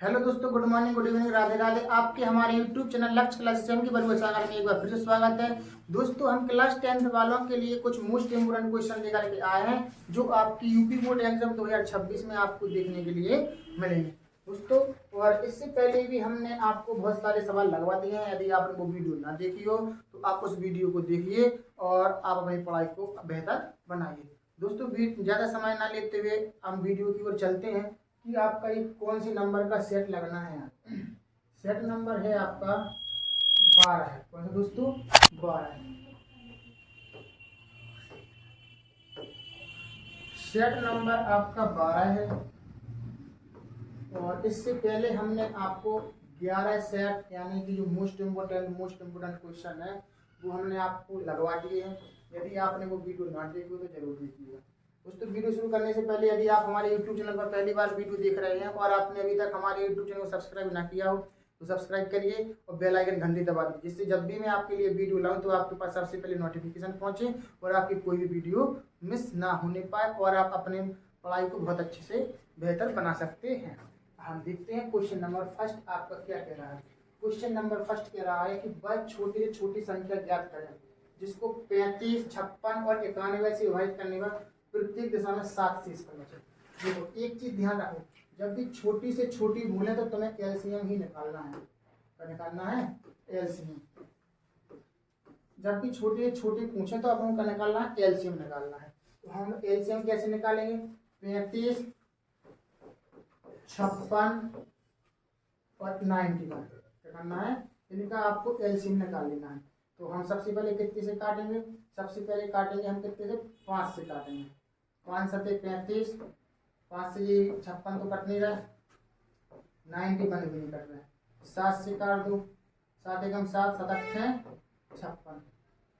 Hello दोस्तों, good morning, good evening, Radhe Radhe. आपके हमारे यूट्यूब चैनल लक्ष्य क्लासेस की बरुआ चैनल में एक बार फिर से स्वागत है। दोस्तों, हम क्लास 10th वालों के लिए कुछ मोस्ट इम्पोर्टेंट क्वेश्चन लेकर के आए हैं जो आपकी यूपी बोर्ड एग्जाम 2026 में आपको देखने के लिए मिलेंगे दोस्तों। और इससे पहले भी हमने आपको बहुत सारे सवाल लगवा दिए हैं। यदि आपने वो वीडियो ना देखी हो तो आप उस वीडियो को देखिए और आप अपनी पढ़ाई को बेहतर बनाइए। दोस्तों, ज़्यादा समय ना लेते हुए हम वीडियो की ओर चलते हैं कि आपका ये कौन सी नंबर का सेट लगना है। यहाँ सेट नंबर है आपका 12 है। कौन सा दोस्तों? 12 है। सेट नंबर आपका 12 है। और इससे पहले हमने आपको 11 सेट यानी कि जो मोस्ट इम्पोर्टेंट क्वेश्चन है वो हमने आपको लगवा दिए हैं। यदि आपने वो वीडियो ना देखी हो तो जरूर देखिएगा। दोस्तों, वीडियो शुरू करने से पहले यदि आप हमारे यूट्यूब चैनल पर पहली बार वीडियो देख रहे हैं और आपने अभी तक हमारे यूट्यूब चैनल को सब्सक्राइब ना किया हो तो सब्सक्राइब करिए और बेल आइकन घंटी दबा दीजिए, जिससे जब भी मैं आपके लिए वीडियो लाऊं तो आपके पास सबसे पहले नोटिफिकेशन पहुंचे और आपकी कोई भी वीडियो मिस ना होने पाए और आप अपने पढ़ाई को बहुत अच्छे से बेहतर बना सकते हैं। हम देखते हैं क्वेश्चन नंबर फर्स्ट आपका क्या कह रहा है। क्वेश्चन नंबर फर्स्ट कह रहा है कि वह छोटी से छोटी संख्या ज्ञात करें जिसको 35, 56 और 91 से विभाजित करने पर प्रत्येक दिशा में 7 शेष फल बचे। देखो, एक चीज ध्यान रखो, जब भी छोटी से छोटी बोले तो तुम्हें एलसीएम ही निकालना है। क्या निकालना है? एलसीएम। जब भी छोटी से छोटी पूछे तो अपन को निकालना है, एलसीएम निकालना है। तो हम एलसीएम कैसे निकालेंगे? 35, 56 और 91 क्या करना है? इनका आपको एलसीएम निकाल लेना है। तो हम सबसे पहले कितने से काटेंगे? सबसे पहले काटेंगे हम कितने से? 5 से काटेंगे। 5 सते 35, 5 से ये 56 तो कट नहीं रहा है, 91 भी नहीं कट रहा है। 7 से काट दो, 7 एकम 7, 7 अट्ठे 56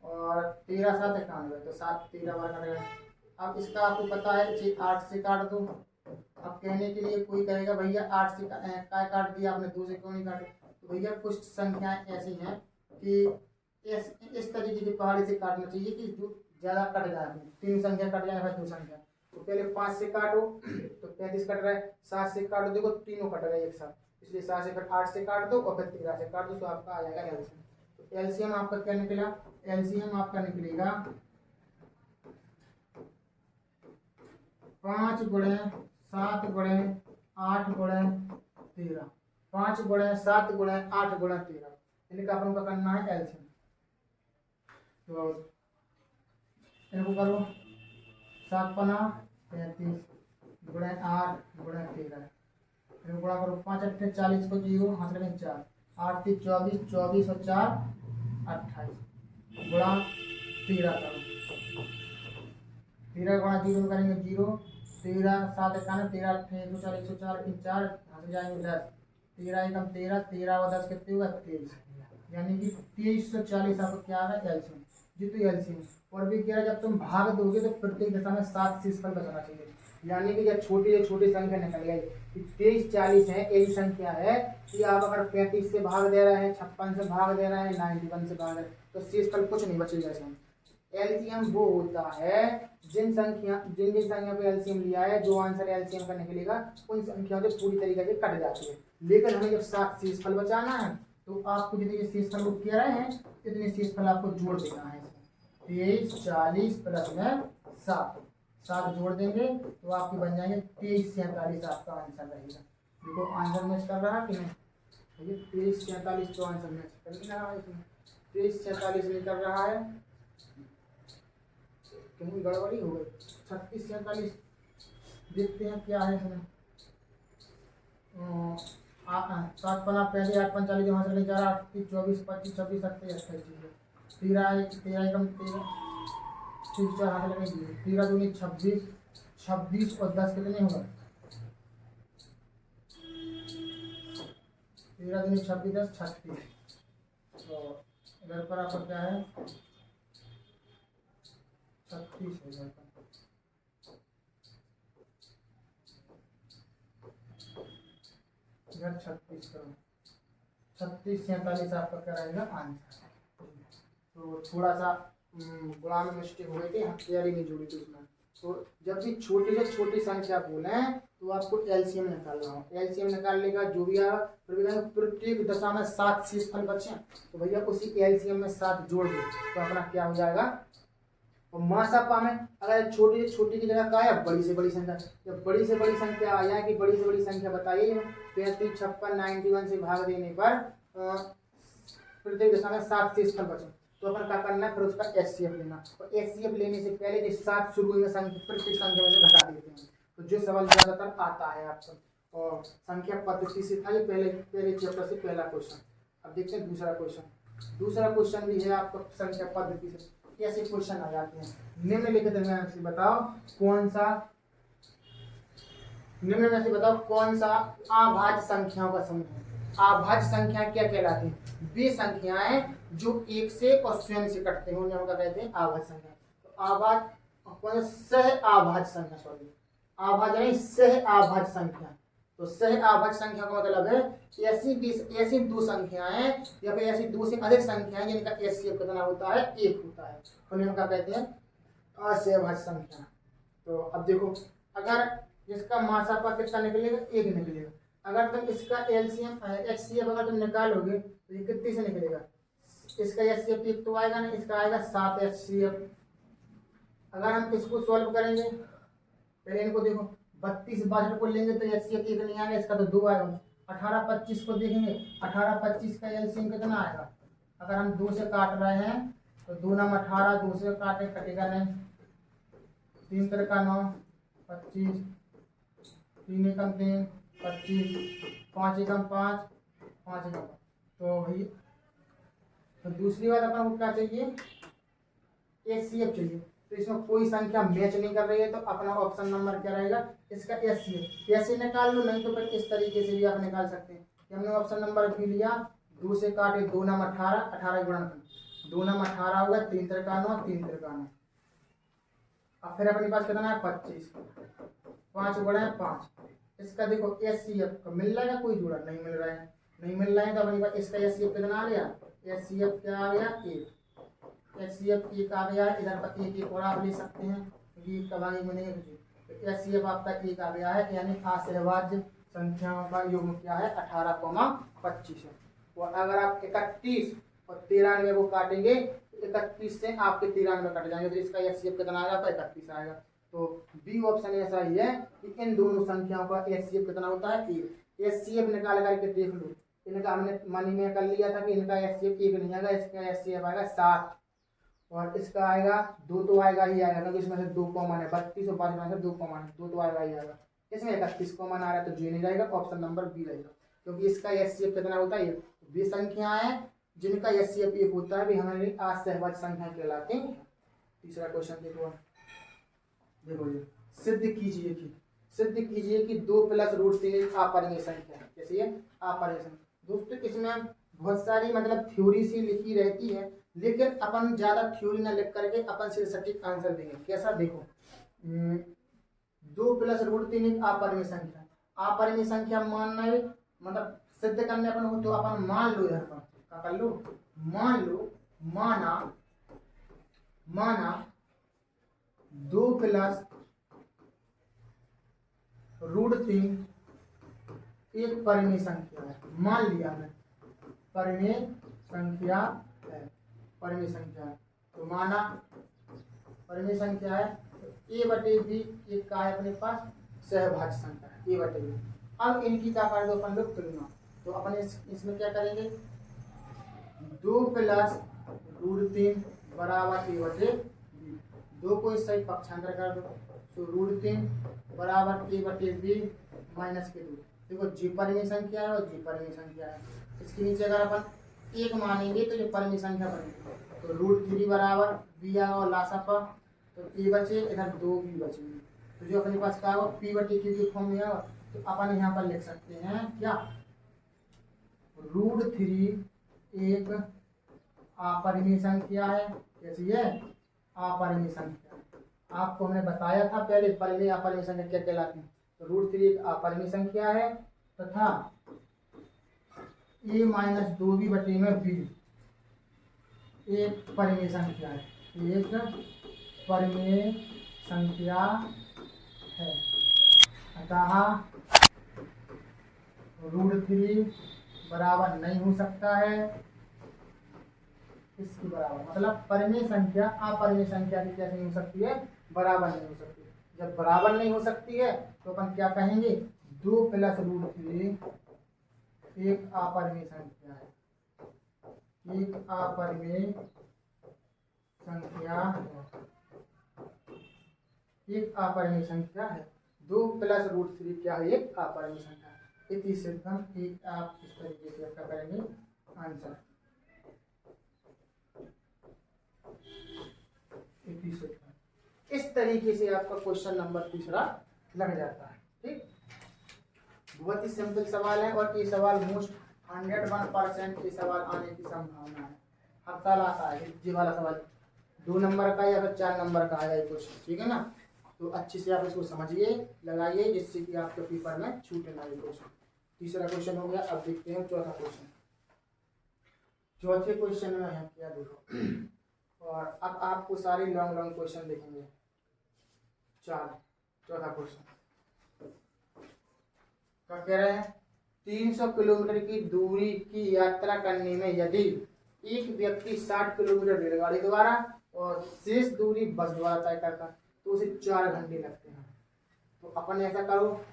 और 13 7 91, तो 7 13 बार कट गया। अब इसका आपको पता है कि 8 से काट दो। अब कहने के लिए कोई कहेगा भैया 8 से काय काट दिया आपने, 2 से क्यों नहीं काटे? तो भैया कुछ संख्याएं ऐसी हैं कि इस तरीके की पहाड़ी से काटना चाहिए कि जो ज्यादा कट जाए। 3 संख्या कट जाए भाई, 2 संख्या। तो पहले 5 से काटो तो 35 कट रहा है। 7 से काटो, देखो तीनों कट रहे हैं एक साथ, इसलिए 7 से 8 से काट दो और फिर 13 से काट दो, तो आपका आ जाएगा एलसीएम। तो एलसीएम आपका क्या निकला? एलसीएम आपका निकलेगा 5 गुणे 7 गुणे 8 गुणे 13। 5 गुणे 7 गुणे 8 गुणे 13, इनका अपन का करना है एलसीएम। तो इनको करो, 7 पना 35 गुणे 8 गुणे 13, इनको गुणा करो। 5 अट्ठे 40 को 0 हाथ लगे 4, 8 3 24, 24 और 4 28 गुणा 13 करो। 13 गुणा 0 करेंगे 0, 13 7 91, 13 अट्ठे 104, 104 की 4 हाथ जाएंगे 10, 13 एकम 13, 13 और 10 कितने हुआ? 23, यानी कि 2340 आपको क्या आ रहा है? एलसीएम। जी तो एलसीएम। और भी क्या है, जब तुम भाग दोगे तो प्रत्येक दिशा में 7 शेषफल बचना चाहिए। यानी कि जब छोटी से छोटी संख्या निकल गई, 2340 है एक संख्या है कि आप अगर 35 से भाग दे रहे हैं, 56 से भाग दे रहे हैं, 91 से भाग दे रहे हैं, तो शेषफल कुछ नहीं बचेगा इसमें। एलसीएम वो होता है जिन संख्या पे एलसीएम लिया है, जो आंसर एलसीएम का निकलेगा उन संख्याओं से पूरी तरीके से कट जाती है। लेकिन हमें जब 7 शेषफल बचाना है तो आपको जितने शेषफल को कह रहे हैं इतने शेषफल आपको जोड़ देना है। 23 40 प्लस में 7 जोड़ देंगे तो आपके बन जाएंगे 23 47 आपका आंसर रहेगा। देखो आंसर मैच कर रहा है कि नहीं? 23 47 तो आंसर मैच कर नहीं रहा है इसमें। 23 47 नहीं कर रहा है, कहीं गड़बड़ी हो गई। 36 47 देखते हैं क्या है इसमें। 7 पना 35, 8 पन 40, वहाँ से 4 8 24 25 26 28 28, 13 एकम 13, 4 हाथ लगे 13 दूनी 26, 26 और 10 कितने होगा? 13 दूनी 26 10 36। तो इधर पर आपका क्या है? 36 है इधर पर। इधर 36 करो, 36 47 आपका क्या रहेगा आंसर। तो थोड़ा सा गुणा में मिस्टेक हो गई थी, हम तैयारी नहीं जोड़ी थी उसमें। तो जब भी छोटी से छोटी संख्या बोले तो आपको एलसीएम निकालना हो। एलसीएम निकालने का जो भी आएगा, प्रत्येक दशा में 7 शेषफल बचे, तो भैया उसी एलसीएम में 7 जोड़ दो तो अपना क्या हो जाएगा। और मासापा में अगर छोटी छोटी की जगह क्या है, बड़ी से बड़ी संख्या, जब बड़ी से बड़ी संख्या आ जाए कि बड़ी से बड़ी संख्या बताइए, 35, 56, 91 से भाग देने पर प्रत्येक दशा में 7 शेषफल बचे, तो अपन क्या करना है, फिर उसका एचसीएफ लेना। और एचसीएफ लेने से पहले जो 7 शुरू में संख्या प्रत्येक संख्या में से घटा देते हैं, तो जो सवाल ज्यादातर आता है आपको, और संख्या पद्धति से था ये पहले चैप्टर से पहला क्वेश्चन। अब देखते हैं दूसरा क्वेश्चन। दूसरा क्वेश्चन भी है आपका संख्या पद्धति से, कैसे क्वेश्चन आ जाते हैं। निम्नलिखित में से बताओ कौन सा, निम्न में से बताओ कौन सा अभाज्य संख्याओं का समूह है। अभाज्य संख्या क्या कहलाती है, वे संख्याएं जो एक से और स्वयं से कटते हैं उन्हें हम क्या कहते हैं, अभाज्य संख्या। तो अभाज्य सह अभाज्य संख्या, सॉरी अभाज्य नहीं सह अभाज्य संख्या। तो सह अभाज्य संख्या का मतलब है ऐसी दो संख्याएं या फिर ऐसी दो से अधिक संख्याएं जिनका एचसीएफ कितना होता है, 1 होता है, उन्हें हम क्या कहते हैं, असहभाज्य संख्या। तो अब देखो, अगर इसका मासापा कितना निकलेगा, 1 निकलेगा। अगर तुम इसका एलसीएम एचसीएफ अगर तुम निकालोगे तो ये कितने से निकलेगा, इसका एचसीएफ 1 तो आएगा नहीं, इसका आएगा 7 एचसीएफ। अगर हम इसको सॉल्व करेंगे, पहले इनको देखो, 32 62 को लेंगे तो एचसीएफ 1 नहीं आएगा, इसका तो 2 आएगा। 18 25 को देखेंगे, 18 25 का एलसीएम कितना आएगा, अगर हम 2 से काट रहे हैं तो 2 नाम 18, 2 से काटे कटेगा नहीं, 3 3 9 25, 3 एकम 3 25, 5 एकम 5, 5 एकम 5। तो भाई तो दूसरी बात अपन को क्या चाहिए, एचसीएफ चाहिए। तो इसमें कोई संख्या मैच नहीं कर रही है, तो अपना ऑप्शन नंबर क्या रहेगा, इसका एचसीएफ। कैसे निकाल लो, नहीं तो फिर इस तरीके से भी आप निकाल सकते हैं। हमने ऑप्शन नंबर भी लिया, 2 से काटे 2 नाम 18, 18 गुणन 2 नाम 18 होगा, 3 3 9 3 3 9। अब फिर अपने पास कितना है 25, 5 गुणा 5। इसका देखो एचसीएफ मिल रहा है, कोई जुड़ा नहीं मिल रहा है, नहीं मिल रहा है, तो अपने पास इसका एचसीएफ कितना आ गया, एचसीएफ क्या आ गया, 1। एचसीएफ 1 आ गया, इधर पर 1 1 और आप ले सकते हैं क्योंकि कबागी में नहीं है कुछ। तो एचसीएफ आपका 1 आ गया है, यानी असहभाज्य संख्याओं का योग क्या है, 18,25 है। और अगर आप 31 और 93 को काटेंगे, 31 से आपके 93 कट जाएंगे, तो इसका एचसीएफ कितना आएगा, तो 31 आएगा। तो बी ऑप्शन ऐसा ही है कि इन दोनों संख्याओं का एचसीएफ कितना होता है, 1। एचसीएफ निकाल करके देख लो, इनका हमने मनी में कर लिया था कि इनका एचसीएफ 1 नहीं आएगा, इसका एचसीएफ आएगा 7, और इसका आएगा 2 तो आएगा ही आएगा, क्योंकि इसमें से 2 कॉमन है, 32 और 5 में से 2 कॉमन है, 2 तो आएगा ही आएगा। इसमें 31 कॉमन आ रहा है, तो जी नहीं रहेगा, ऑप्शन नंबर बी रहेगा, क्योंकि इसका एचसीएफ कितना होता है, वे संख्याएं जिनका एचसीएफ 1 होता है, भी हमारे असहभाज्य संख्या कहलाती हैं। तीसरा क्वेश्चन देखो, देखो ये सिद्ध कीजिए कि 2 + √3 अपरिमेय संख्या है। कैसे है, अपरिमेय संख्या। दोस्तों इसमें बहुत सारी मतलब थ्योरी सी लिखी रहती है, लेकिन अपन ज्यादा थ्योरी ना लिख करके अपन से सटीक आंसर देंगे। कैसा, देखो 2 + √3 अपरिमेय संख्या। अपरिमेय संख्या मानना है, मतलब सिद्ध करने अपन हो, तो अपन मान लो, यहाँ पर क्या कर लो, मान लो, माना 2 + √3 एक परिमेय संख्या है, मान लिया है परिमेय संख्या है, परिमेय संख्या है, तो माना परिमेय संख्या है, तो a/b एक का है अपने पास सहभाज्य संख्या है, a/b। अब इनकी क्या कर दो अपन लोग, तुलना। तो अपन इसमें क्या करेंगे, 2 + √3 बराबर a/b, 2 को इस साइड पक्षांतर कर दो, तो √3 बराबर a/b माइनस के 2। देखो जी परिमेय संख्या है और जी परिमेय संख्या है, इसके नीचे अगर अपन 1 मानेंगे तो ये परिमेय संख्या बनेगी, तो √3 बराबर b आएगा, और लासापा तो p बचे, इधर 2b बचेंगे, तो जो अपने पास क्या होगा, p/q के फॉर्म में आएगा। तो अपन यहाँ पर लिख सकते हैं क्या, √3 एक अपरिमेय संख्या है। कैसी है, अपरिमेय संख्या। आपको हमने बताया था पहले परिमेय अपरिमेय संख्या क्या कहलाती है। तो √3 एक अपरिमेय संख्या है तथा a-2b/b एक परिमेय संख्या है, एक परिमेय संख्या है। अतः √3 बराबर नहीं हो सकता है इसके बराबर। मतलब परिमेय संख्या अपरिमेय संख्या की कैसे नहीं हो सकती है, बराबर नहीं हो सकती। जब बराबर नहीं हो सकती है तो अपन क्या कहेंगे, 2 + √3 एक अपरिमेय संख्या है, एक अपरिमेय संख्या है, एक अपरिमेय संख्या है। 2 + √3 क्या है, एक अपरिमेय संख्या है। इति सिद्धम, एक आप इस तरीके से आपका करेंगे आंसर। इस तरीके से आपका क्वेश्चन नंबर 3 लग जाता है। ठीक, बहुत ही सिंपल सवाल है और ये सवाल मोस्ट 101% ये सवाल आने की संभावना है। हर साल आता है ये वाला सवाल, 2 नंबर का या फिर 4 नंबर का आएगा ये क्वेश्चन। ठीक है ना, तो अच्छे से आप इसको समझिए, लगाइए, जिससे कि आपके पेपर में छूटे ना ये क्वेश्चन। तीसरा क्वेश्चन हो गया। अब देखते हैं चौथा क्वेश्चन। चौथे क्वेश्चन में है क्या, देखो, और अब आपको सारे लॉन्ग लॉन्ग क्वेश्चन देखेंगे। चौथा क्वेश्चन क्या कह रहे हैं, 300 किलोमीटर की दूरी की यात्रा करने में यदि एक व्यक्ति 60 किलोमीटर रेलगाड़ी द्वारा और शेष दूरी बस द्वारा तय करता तो उसे 4 घंटे लगते हैं। तो अपन ऐसा करो,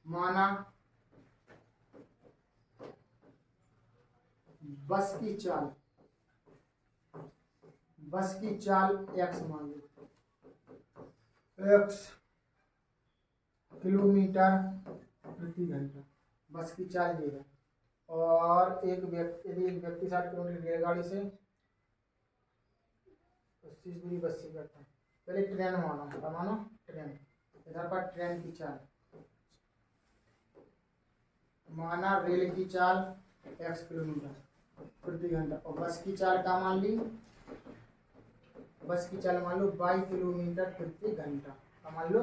माना बस की चाल x मान लो, x किलोमीटर प्रति घंटा बस की चाल ये है। और एक व्यक्ति 60 किलोमीटर रेलगाड़ी से 25 दूरी बस से करता है। पहले ट्रेन मानो ट्रेन, इधर पर ट्रेन की चाल माना, रेल की चाल x किलोमीटर प्रति घंटा, और बस की चाल का मान ली, बस की चाल मान लो 22 किलोमीटर प्रति घंटा का मान लो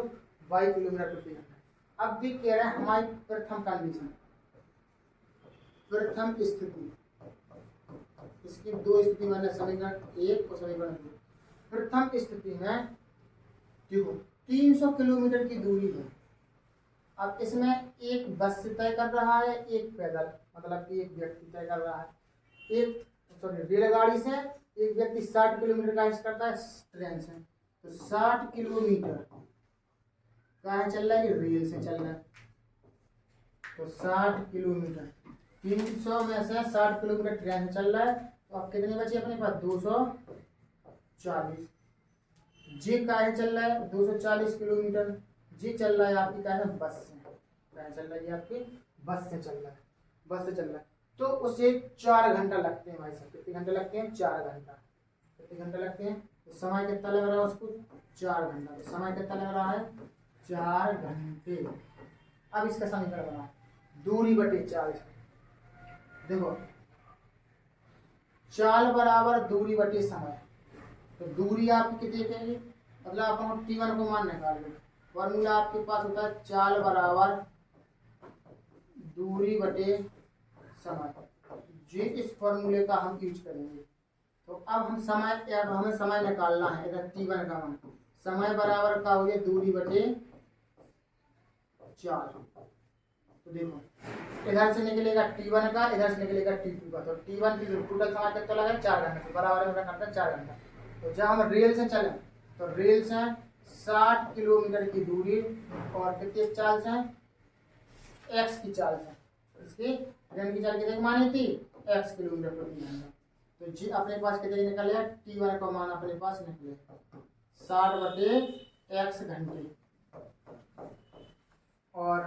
22 किलोमीटर प्रति घंटा। अब भी कह रहे हैं हमारी प्रथम कंडीशन, प्रथम स्थिति, इसकी 2 स्थिति मैंने समीकरण 1 और समीकरण 2। प्रथम स्थिति में देखो 300 किलोमीटर की दूरी है। अब इसमें एक बस से तय कर रहा है, एक पैदल, मतलब कि एक व्यक्ति तय कर रहा है, रेलगाड़ी से एक व्यक्ति 60 किलोमीटर का करता है ट्रेन से। तो 60 किलोमीटर कहाँ चल रहा है, रेल से चल रहा है। तो 60 किलोमीटर 300 में से 60 किलोमीटर ट्रेन से चल रहा है, तो अब कितने बचे अपने पास, 240। जी का है चल रहा है 240 किलोमीटर, जी चल रहा है आपकी क्या है, बस से चल रहा है, आपकी बस से चल रहा है। तो उसे 4 घंटा लगते हैं भाई साहब। कितने घंटे लगते हैं, 4 घंटा। कितने घंटे लगते हैं, तो समय कितना लग रहा है उसको, 4 घंटा। तो समय कितना लग रहा है, 4 घंटे। अब इसका समीकरण बनाओ, दूरी बटे चाल। देखो चाल बराबर दूरी बटे समय, तो दूरी आपकी कितनी कहेंगे, मतलब अपन T1 को मान निकाल लो। फॉर्मूला आपके पास होता है चाल बराबर दूरी बटे समय, जी इस फॉर्मूले का हम यूज करेंगे। तो अब हमें समय निकालना है, इधर T1 का मान, समय बराबर का हो गया दूरी बटे चाल। तो देखो इधर से निकलेगा T1 का, इधर से निकलेगा T2 का। तो T1 की टोटल समय कितना लगा, 4 घंटे, बराबर में करता है 4 घंटा। तो जब हम रेल से चले तो रेल से 60 किलोमीटर की दूरी और कितने चाल से, x की चाल से, इसकी ट्रेन की चाल कितने मानी थी, x किलोमीटर प्रति घंटा। तो जी अपने पास कितने निकल गया, T1 का मान अपने पास निकले 60 बटे x घंटे। और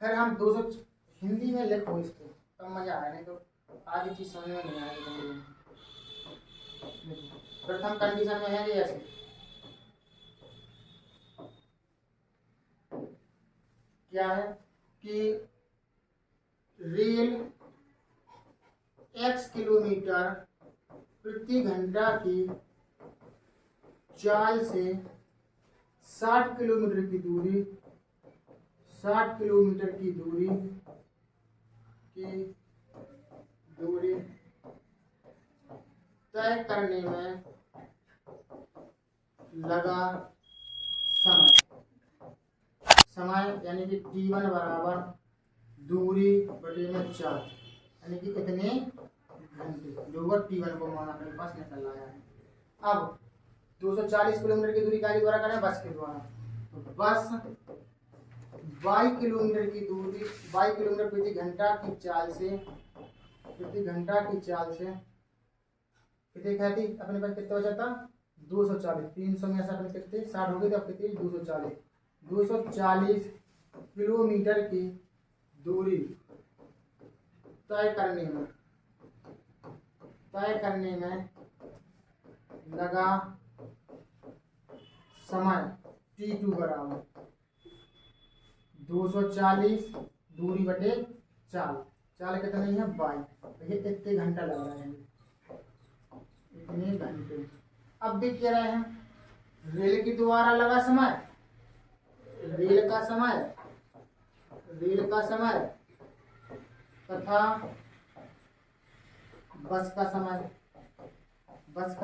फिर हम 200 हिंदी में लिखो इसको, तब मजा आया, नहीं तो आधी चीज समझ में नहीं आएगी। प्रथम कंडीशन में है ऐसे, क्या है कि रेल x किलोमीटर प्रति घंटा की चाल से 60 किलोमीटर की दूरी, 60 किलोमीटर की दूरी तय करने में लगा समय, समय यानी कि T1 बराबर दूरी बटे में 4 यानी कि इतने घंटे जो T1 को मान अपने पास निकल आया है। अब 240 किलोमीटर की दूरी गाड़ी द्वारा करें बस के द्वारा, तो बस 22 किलोमीटर की दूरी 22 किलोमीटर प्रति घंटा की चाल से कितने कहती अपने पास कितना बचा था 240, 300 में ऐसा अपने कितने 60 हो गए, तो अब कितनी 240 किलोमीटर की दूरी तय करने में लगा समय T2 बराबर 240 दूरी बटे चाल कितना नहीं है 22, ये इतने घंटा लग रहा है, इतने घंटे। अब भी कह रहे हैं रेल के द्वारा लगा समय, रेल का समय तथा बस का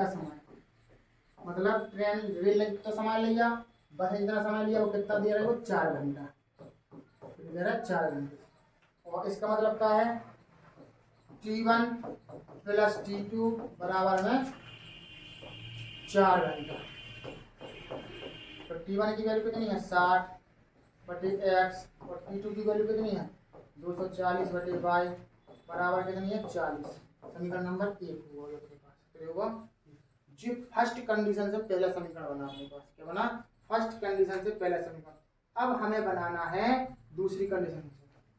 समय मतलब ट्रेन रेल ने जितना समय लिया, बस ने जितना समय लिया, वो कितना दे रहा है वो 4 घंटा दे रहा है 4 घंटे। और इसका मतलब क्या है T1 प्लस T2 बराबर में 4 घंटा। तो T1 की वैल्यू कितनी है 60 बटे x और T2 की वैल्यू कितनी है 240 बटे y बराबर कितनी है 40। समीकरण नंबर 1 हुआ अपने पास, तो होगा जी फर्स्ट कंडीशन से पहला समीकरण बना अपने पास, क्या बना फर्स्ट कंडीशन से पहला समीकरण। अब हमें बनाना है दूसरी कंडीशन से।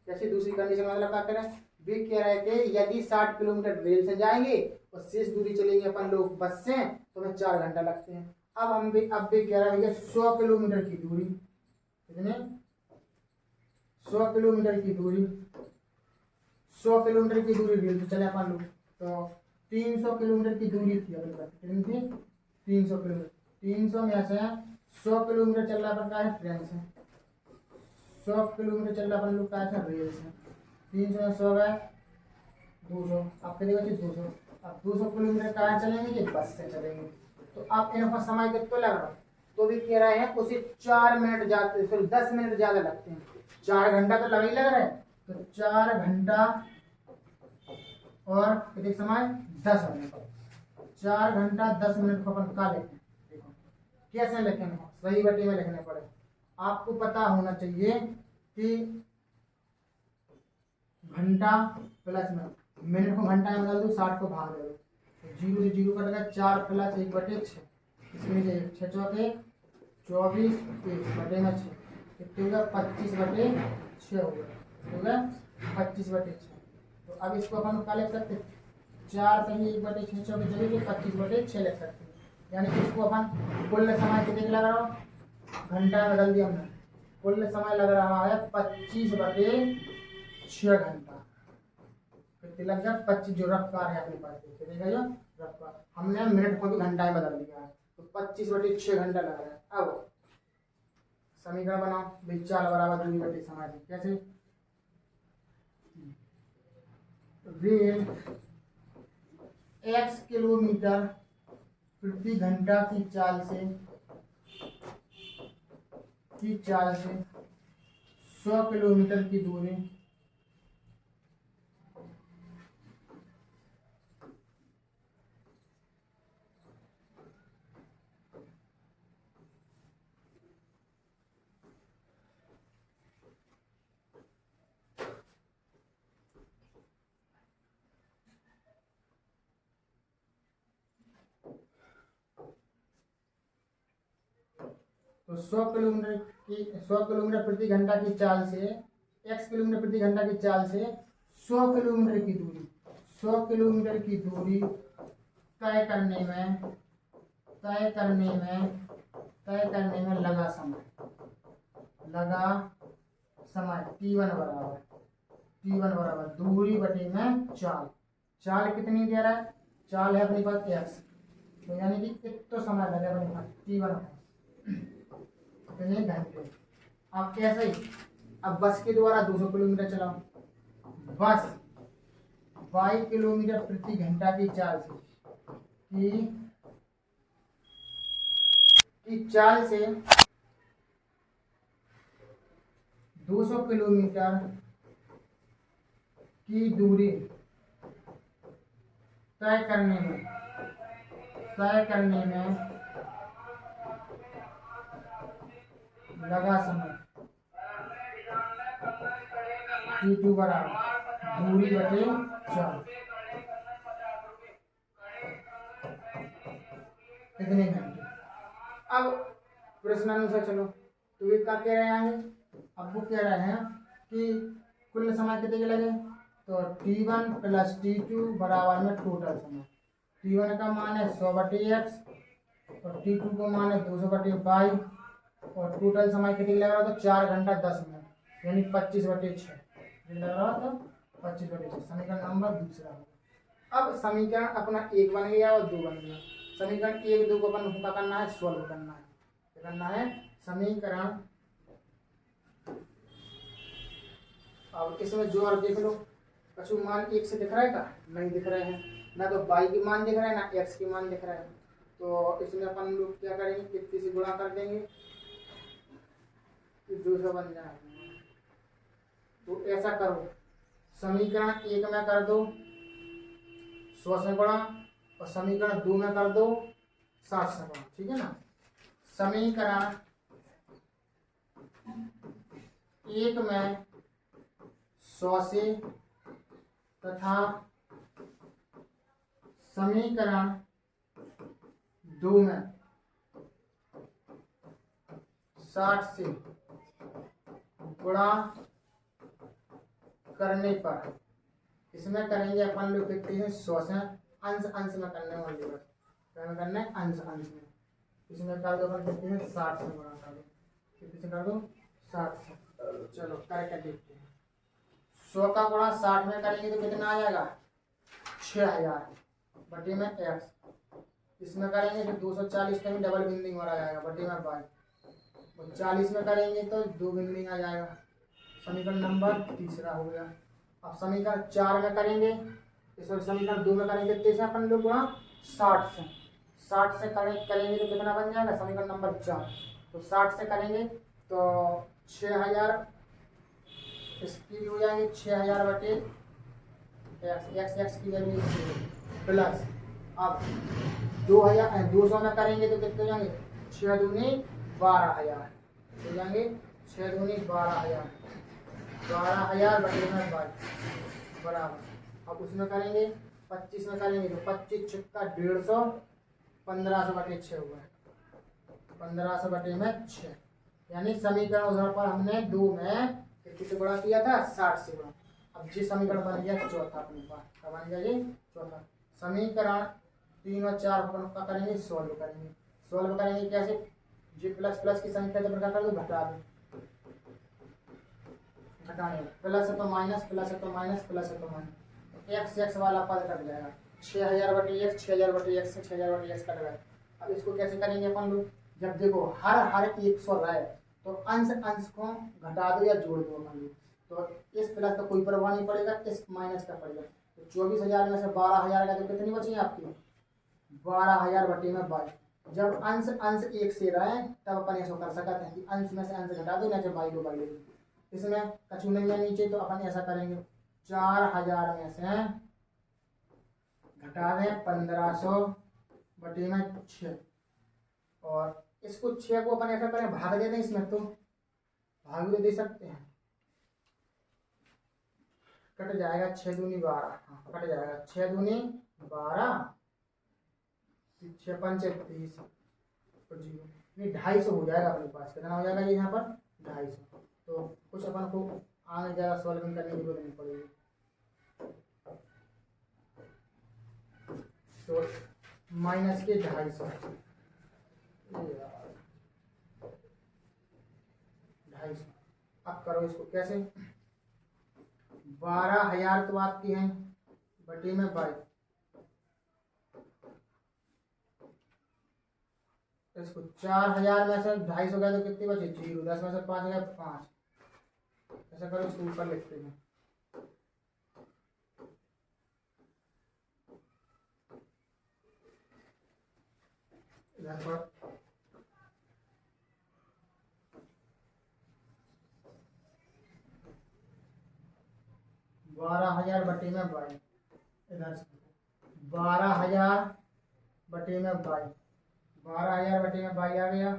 जैसे दूसरी कंडीशन मतलब क्या करें, वे कह रहे थे यदि 60 किलोमीटर रेल से जाएंगे और शेष दूरी चलेंगे अपन लोग बस से तो हमें 4 घंटा लगते हैं। अब भी कह रहे हैं 100 किलोमीटर की दूरी, कितने 100 किलोमीटर की दूरी रेल से चले अपन लोग, तो 300 किलोमीटर की दूरी थी अपने पास, कितनी थी 300 किलोमीटर। 300 में से 100 किलोमीटर चल रहा अपन का है ट्रेन से, 100 किलोमीटर चल रहा अपन लोग का है रेल से, 300 में 100 गए 200, अब कितने बचे 200। अब 200 किलोमीटर कहाँ चलेंगे कि बस से चलेंगे, तो आप इनका समय कितना लग रहा है, तो भी कह रहे हैं उसे 4 मिनट जाते फिर 10 मिनट ज्यादा लगते हैं, 4 घंटा तो लग ही लग रहा है, तो 4 घंटा और कितने समय 10 मिनट, 4 घंटा 10 मिनट को अपन का लिखें, देखो कैसे लिखेंगे, सही बटे में लिखने पड़े। आपको पता होना चाहिए कि घंटा प्लस मिनट को घंटा में बदल दो, 60 को भाग दे दो, तो 0 से 0 कटेगा 4 प्लस 1 बटे 6, इसमें 6 चौके 24 1 बटे में 6 कितने होगा 25 बटे 6 होगा 25 बटे 6। तो अब इसको अपन क्या लिख सकते हैं 4 सही 1 बटे 6 चौके जगह 25 बटे 6 लिख सकते हैं, यानी इसको अपन कुल समय कितने लग रहा हो घंटा बदल दिया हमने, कुल समय लग रहा है 25 बटे 6 घंटा, कितने लग गया 25 जो रफ्तार है अपने पास कितने जो रफ्तार, हमने मिनट को भी घंटा में बदल दिया है, तो 25 बटे 6 घंटा लग रहा है। अब समीकरण बनाओ भाई 4 बराबर दूरी बटे समय, कैसे रेल x किलोमीटर प्रति घंटा की चाल से 100 किलोमीटर की दूरी तो 100 किलोमीटर प्रति घंटा की चाल से x किलोमीटर प्रति घंटा की चाल से 100 किलोमीटर की दूरी तय करने में लगा समय T1 बराबर दूरी बटे में चाल कितनी दे रहा है, चाल है अपने पास x, तो यानी कि कितना समय लगे अपने पास T1 घंटे। अब कैसे अब बस के द्वारा 200 किलोमीटर चलाओ, बस 22 किलोमीटर प्रति घंटा की चाल से 200 किलोमीटर की दूरी तय करने में लगा समय T2 बराबर दूरी बटे 4 कितने घंटे। अब प्रश्नानुसार चलो, तो ये क्या कह रहे हैं, अब वो कह रहे हैं कि कुल समय कितने के लगे, तो T1 प्लस T2 बराबर में टोटल समय। T1 का मान है 100/x और T2 को मान है 200/22 और टोटल समय कितने लग रहा था, 4 घंटा 10 मिनट, यानी 25/6 लग रहा था, 25/6। समीकरण नंबर दूसरा होगा। अब समीकरण अपना 1 बन गया और 2 बन गया। समीकरण 1 2 को अपन क्या करना है, सॉल्व करना है। क्या करना है, समीकरण, अब इसमें जो और देख लो, कछु मान 1 से दिख रहा है का, नहीं दिख रहे हैं, ना तो y की मान दिख रहा है ना x की मान दिख रहा है। तो इसमें अपन लोग क्या करेंगे, कितने से गुणा कर देंगे, 200 बन जाएगा। तो ऐसा करो, समीकरण 1 में कर दो 100 से गुणा और समीकरण 2 में कर दो 60 से गुणा, ठीक है ना। समीकरण 1 में 100 से तथा समीकरण 2 में 60 से गुणा करने पर, इसमें करेंगे अपन लोग कितने हैं, 100 से अंश अंश में करने वाले, बस करना है अंश अंश में। इसमें कर दो अपन कितने हैं, 60 से गुणा कर दो, कितने से कर दो, 60 से। चलो करके देखते हैं, 100 का गुणा 60 में करेंगे तो कितना आ जाएगा, 6000 बटे में x। इसमें करेंगे तो 240 का भी डबल बिंदिंग हो जाएगा बटे में y, और 40 में करेंगे तो 2 बिंदिंग आ जाएगा। समीकरण नंबर तीसरा हो गया। अब समीकरण 4 में करेंगे, इस समीकरण 2 में करेंगे तेईस अपन लोग गुणा 60 से, 60 से करेंगे तो कितना बन जाएगा, समीकरण नंबर 4। तो 60 से करेंगे तो 6000, इसकी हो जाएंगे 6000 बटे x की वैल्यू प्लस, अब 200 में करेंगे तो कितने हो जाएंगे, 6 दूनी 12,000 हो जाएंगे, 6 दूनी 12,000, 12,000 बटे में 22 बराबर। अब उसमें करेंगे 25 में करेंगे तो 25 छक्का 150, 1500 बटे 6 हुआ है, 1500 बटे में 6, यानी समीकरण उधर पर हमने 2 में कितने से गुणा किया था, 60 से गुणा। अब ये समीकरण बन गया चौथा अपने पास, क्या बन गया जी, चौथा। समीकरण 3 और 4 अपन का करेंगे, सॉल्व करेंगे। सॉल्व करेंगे कैसे, जी प्लस प्लस की संख्या जब प्रकार कर दो, घटा दो, घटाने प्लस है तो माइनस, प्लस है तो माइनस, प्लस है तो माइनस, एक्स एक्स वाला पद कट जाएगा, 6000 बटे एक्स, 6000 बटे एक्स से 6000 बटे एक्स कट गया। अब इसको कैसे करेंगे अपन लोग, जब देखो हर एक 100 रहे तो अंश अंश को घटा दो या जोड़ दो अपन लोग, तो इस प्लस का कोई प्रभाव नहीं पड़ेगा, इस माइनस का पड़ेगा। तो 24,000 में से 12,000 का तो कितनी बची आपकी, 12,000 बटे में 22। जब अंश अंश एक से रहे तब अपन ऐसा कर सकते हैं कि अंश में से अंश घटा दो, ना बाई दो बाई दो। इसमें कछु नहीं है नीचे, तो अपन ऐसा करेंगे 4,000 में से घटा दें 1500 बटे में 6, और इसको 6 को अपन ऐसा करें भाग दे दें, इसमें तो भाग भी दे सकते हैं, कट जाएगा 6 दूनी 12, कट जाएगा 6 दूनी 12, 6 पंचे 30 और 0, ये 250 हो जाएगा अपने पास। कितना हो जाएगा ये यहाँ पर 250। तो कुछ अपन को आगे ज़्यादा सॉल्विंग करने की जरूरत नहीं पड़ेगी। तो माइनस के 250, 250। अब करो इसको कैसे, 12,000 तो आपकी हैं बटे में 22, इसको 4,000 में से 250 गया तो कितनी बची, 0, 10 में से 5 गया 5, ऐसा करो इसको ऊपर लिखते हैं। इधर पर बटे में बाई, इधर से 12,000 बटे में बाई, 12,000 बटे में बाई आ गया।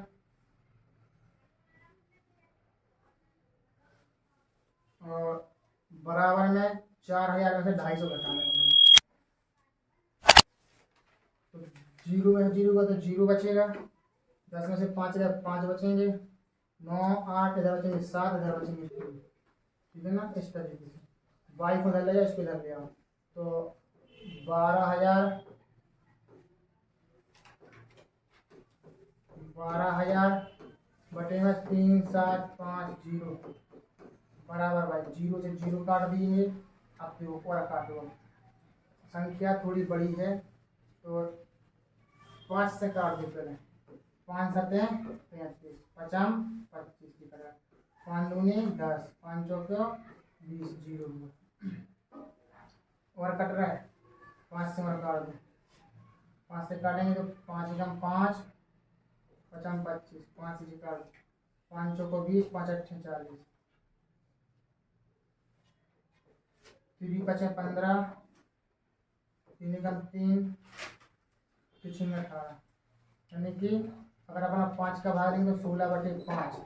और बराबर में 4,000 में से 250 घटाना है, तो जीरो है, जीरो का तो जीरो बचेगा, 10 में से 5 बचेंगे, 9 8 इधर बचेंगे 7, इधर बचेंगे 3, ठीक है ना। इस तरीके से बाई को इधर ले जाओ, इसको इधर ले आओ, तो 12,000 बटे में 3 7 5 0 बराबर भाई, जीरो से जीरो काट दिए। अब देखो और काटो, संख्या थोड़ी बड़ी है तो 5 से काट दो पहले, 5 7 35, 5 25 की तरह, 5 दूनी 10, 5 चौके 20, जीरो हुआ। और कट रहा है, 5 से और काट दो, 5 से काटेंगे तो 5 एकम 5, 5 25, 5 से काट दो, 5 चौको 20, 5 8 40, 3 बचे 15, 3 एकम 3, 3 18, यानी कि अगर अपना 5 का भाग लेंगे तो 16 बटे 5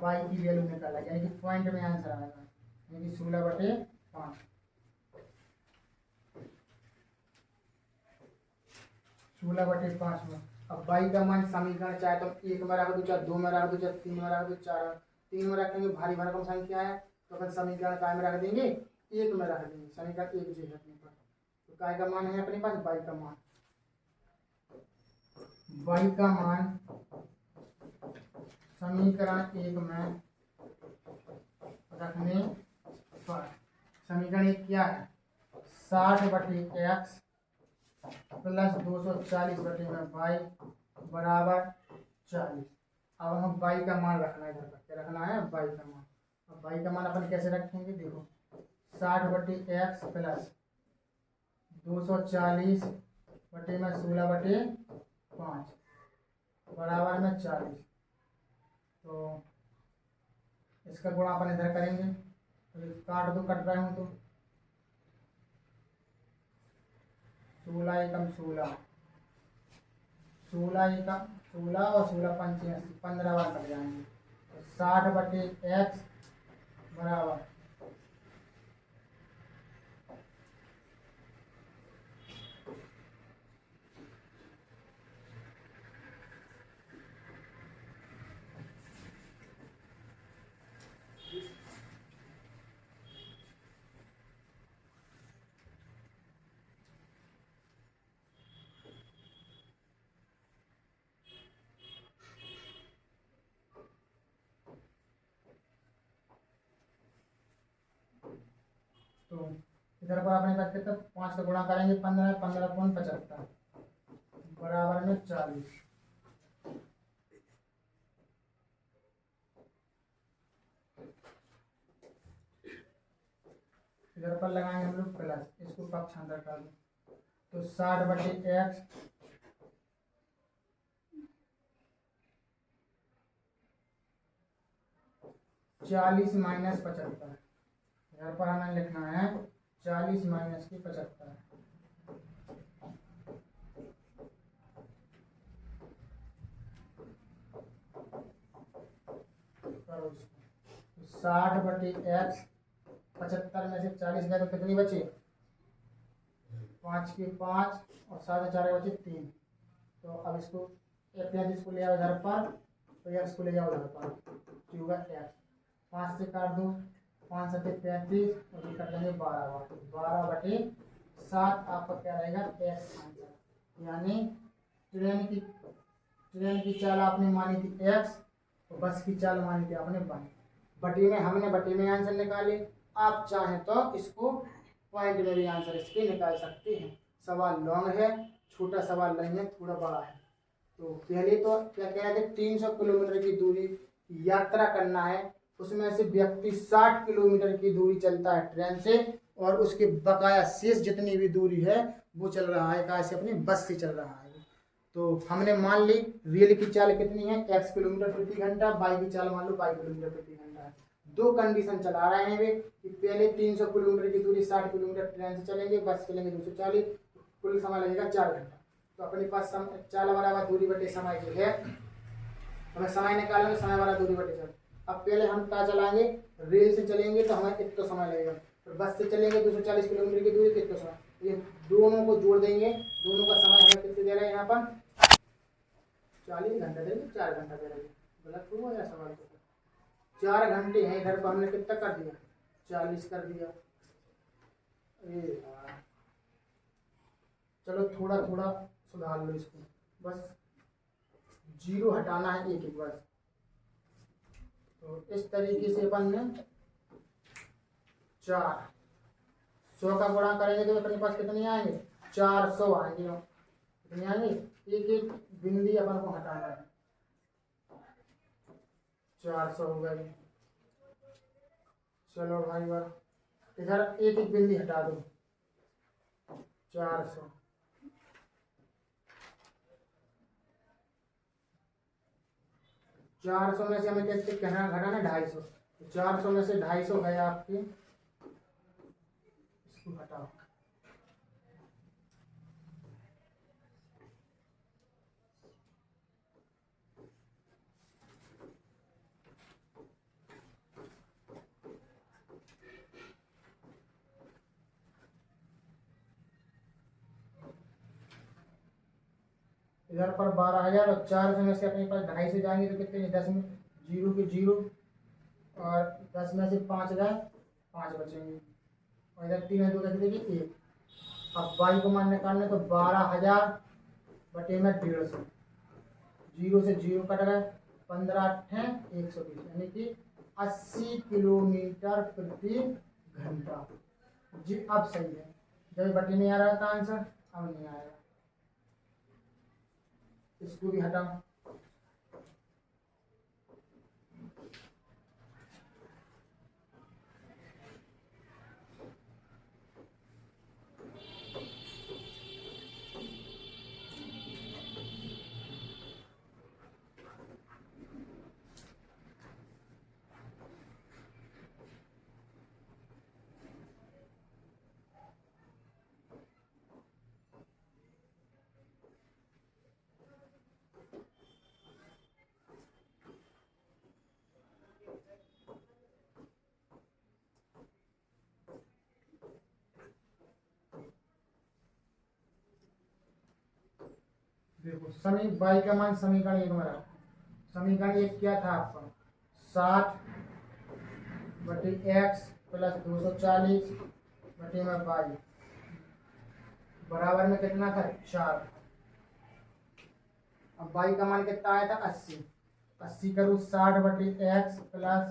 बाई की वैल्यू निकाला, यानी कि पॉइंट में आंसर आएगा, यानी कि 16 बटे 5, 16 बटे 5 में। अब बाई का मान समीकरण चाहे तो 1 में रख दो, चाहे 2 में रख दो, चाहे 3 में रख दो, 4 3 में रखेंगे, भारी भरकम संख्या है तो अपन समीकरण काय में रख देंगे, 1 में रख देंगे, समीकरण 1 जे रखने पर। तो काय का मान है अपने पास, बाई का मान, बाई का मान समीकरण 1 में रखने पर, समीकरण 1 क्या है, 60 बटे x प्लस 240 बटे में बाई बराबर 40। अब हम बाई का मान रखना है, इधर पर क्या रखना है, बाई का मान। अब बाई का मान अपन कैसे रखेंगे, देखो 60 बटे x प्लस 240 बटे में 16 बटे 5 बराबर में 40। तो इसका गुणा अपन इधर करेंगे, तो काट दो, कट रहे हूँ तो 16 एकम 16, 16 एकम 16 और 16 पंचे 15 बार कट जाएंगे, तो 60 बटे x बराबर तो इधर पर अपने पास कितना, 5 का गुणा करेंगे 15, 15 पॉइंट 75 बराबर में 40। इधर पर लगाएंगे हम लोग प्लस, इसको पक्षांतर कर दो, तो 60 बटे x चालीस माइनस 75, यहाँ पर हमें लिखना है 40 माइनस की 75, करो इसको, 60 बटे x 75 में से 40 गए तो कितनी बची, 5 की 5 और 7 4 बचे 3। तो अब इसको 35 को ले आओ इधर पर, तो x को ले जाओ उधर पर, तो होगा x, 5 से काट दो, 5 7 35 और ये कर लेंगे 12 बटे 7, आपका क्या रहेगा x आंसर, यानी ट्रेन की चाल आपने मानी थी x, तो बस की चाल मानी थी आपने y। बटे में हमने बटे में आंसर निकाले, आप चाहें तो इसको पॉइंट में भी आंसर इसके निकाल सकते हैं। सवाल लॉन्ग है, छोटा सवाल नहीं है, थोड़ा बड़ा है। तो पहले तो क्या कह रहे थे, 300 किलोमीटर की दूरी यात्रा करना है, उसमें से व्यक्ति 60 किलोमीटर की दूरी चलता है ट्रेन से, और उसके बकाया शेष जितनी भी दूरी है वो चल रहा है कहाँ से, अपनी बस से चल रहा है। तो हमने मान ली रेल की चाल कितनी है, x किलोमीटर प्रति घंटा, बाई की चाल मान लो y किलोमीटर प्रति घंटा है। दो कंडीशन चला रहे हैं वे कि पहले 300 किलोमीटर की दूरी 60 किलोमीटर ट्रेन से चलेंगे, बस चलेंगे 240, कुल समय लगेगा 4 घंटा। तो अपने पास चाल बराबर दूरी बटे समय जो है, हमें समय निकालना है, समय बराबर दूरी बटे समय। अब पहले हम क्या चलाएंगे, रेल से चलेंगे तो हमें कितना समय लगेगा, और बस से चलेंगे 240 किलोमीटर की दूरी कितना समय, ये दोनों को जोड़ देंगे, दोनों का समय हमें कितने दे रहे हैं यहाँ पर 40 घंटा दे रहे, 4 घंटा दे रहे। गलत हुआ या सवाल तो 4 घंटे हैं, इधर पर हमने कितना कर दिया 40 कर दिया। चलो थोड़ा थोड़ा सुधार लो इसको, बस 0 हटाना है एक एक बार। तो इस तरीके से अपन ने 400 का गुणा करेंगे तो अपने पास कितने आएंगे 400 आएंगे। कितने आएंगे, एक एक बिंदी अपन को हटाना है, 400 हो गए। चलो भाई बार इधर एक एक बिंदी हटा दो, 400। चार सौ में से हमें कैसे कहना घटाना 250, तो 400 में से 250 है आपके, इसको हटाओ। इधर पर 12,000 और 400 में से अपने पास 250 से जाएंगे तो कितने 10 में 0 के 0, और 10 में से 5 गए 5 बचेंगे, और इधर 3 है 2 कैसे देखिए 1। अब y को मान निकालने तो 12,000 बटे में 150, 0 से 0 कट गए, 15 8 120, यानी कि 80 किलोमीटर प्रति घंटा। जी अब सही है, जब बटे नहीं आ रहा था आंसर, अब नहीं आएगा, इसको भी हटाओ। देखो y का मान समीकरण 1 में रहा, समीकरण 1 क्या था आपका 60 बटे x प्लस 240 बटे में y बराबर में कितना था 4। अब y का मान कितना आया था 80, 80 करूँ 60 बटे x प्लस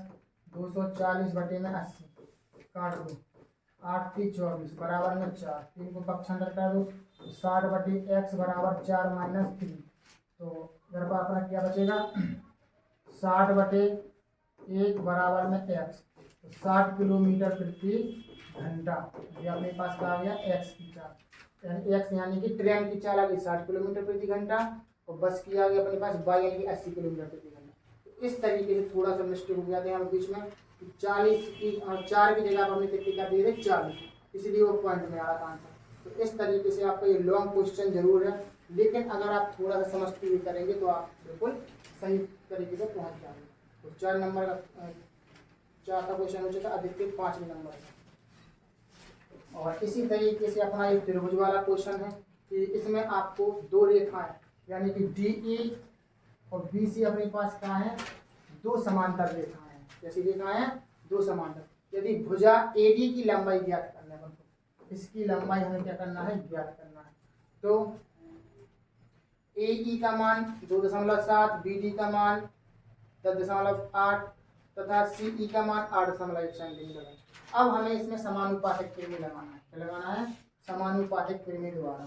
240 बटे में 80, काट दो 8 3 24 बराबर में 4, 3 को पक्षांतर कर दो, 60 बटे x बराबर 4 माइनस 3, तो इधर पर अपना क्या बचेगा 60 बटे 1 बराबर में x, तो 60 किलोमीटर प्रति घंटा, ये अपने पास क्या आ गया x की चाल, यानी x यानी कि ट्रेन की चाल आ गई 60 किलोमीटर प्रति घंटा, और बस की आ गई अपने पास y यानी कि 80 किलोमीटर प्रति घंटा। तो इस तरीके से थोड़ा सा मिस्टेक हो गया था यहाँ बीच में, 40 की 4 की जगह हमने कितनी कर दी थी 40, इसलिए वो पॉइंट में आ रहा था आंसर। तो इस तरीके से आपका ये लॉन्ग क्वेश्चन जरूर है, लेकिन अगर आप थोड़ा सा समझते हुए करेंगे तो आप बिल्कुल सही तरीके से पहुंच जाएंगे। तो 4 नंबर का 4 का क्वेश्चन हो चुका, अधिकतर 5वें नंबर का। और इसी तरीके से अपना एक त्रिभुज वाला क्वेश्चन है कि इसमें आपको 2 रेखाएं यानी कि DE और BC अपने पास क्या है 2 समांतर रेखाएं हैं, जैसी रेखाएं हैं 2 समांतर। यदि भुजा AD की लंबाई ज्ञात करने पर, इसकी लंबाई हमें क्या करना है ज्ञात करना है, तो AE का मान 2.7, BD का मान 10.8 तथा CE का मान 8.1 सेंटीमीटर है। अब हमें इसमें समानुपातिक परिमेय लगाना है, क्या लगाना है समानुपातिक परिमेय द्वारा,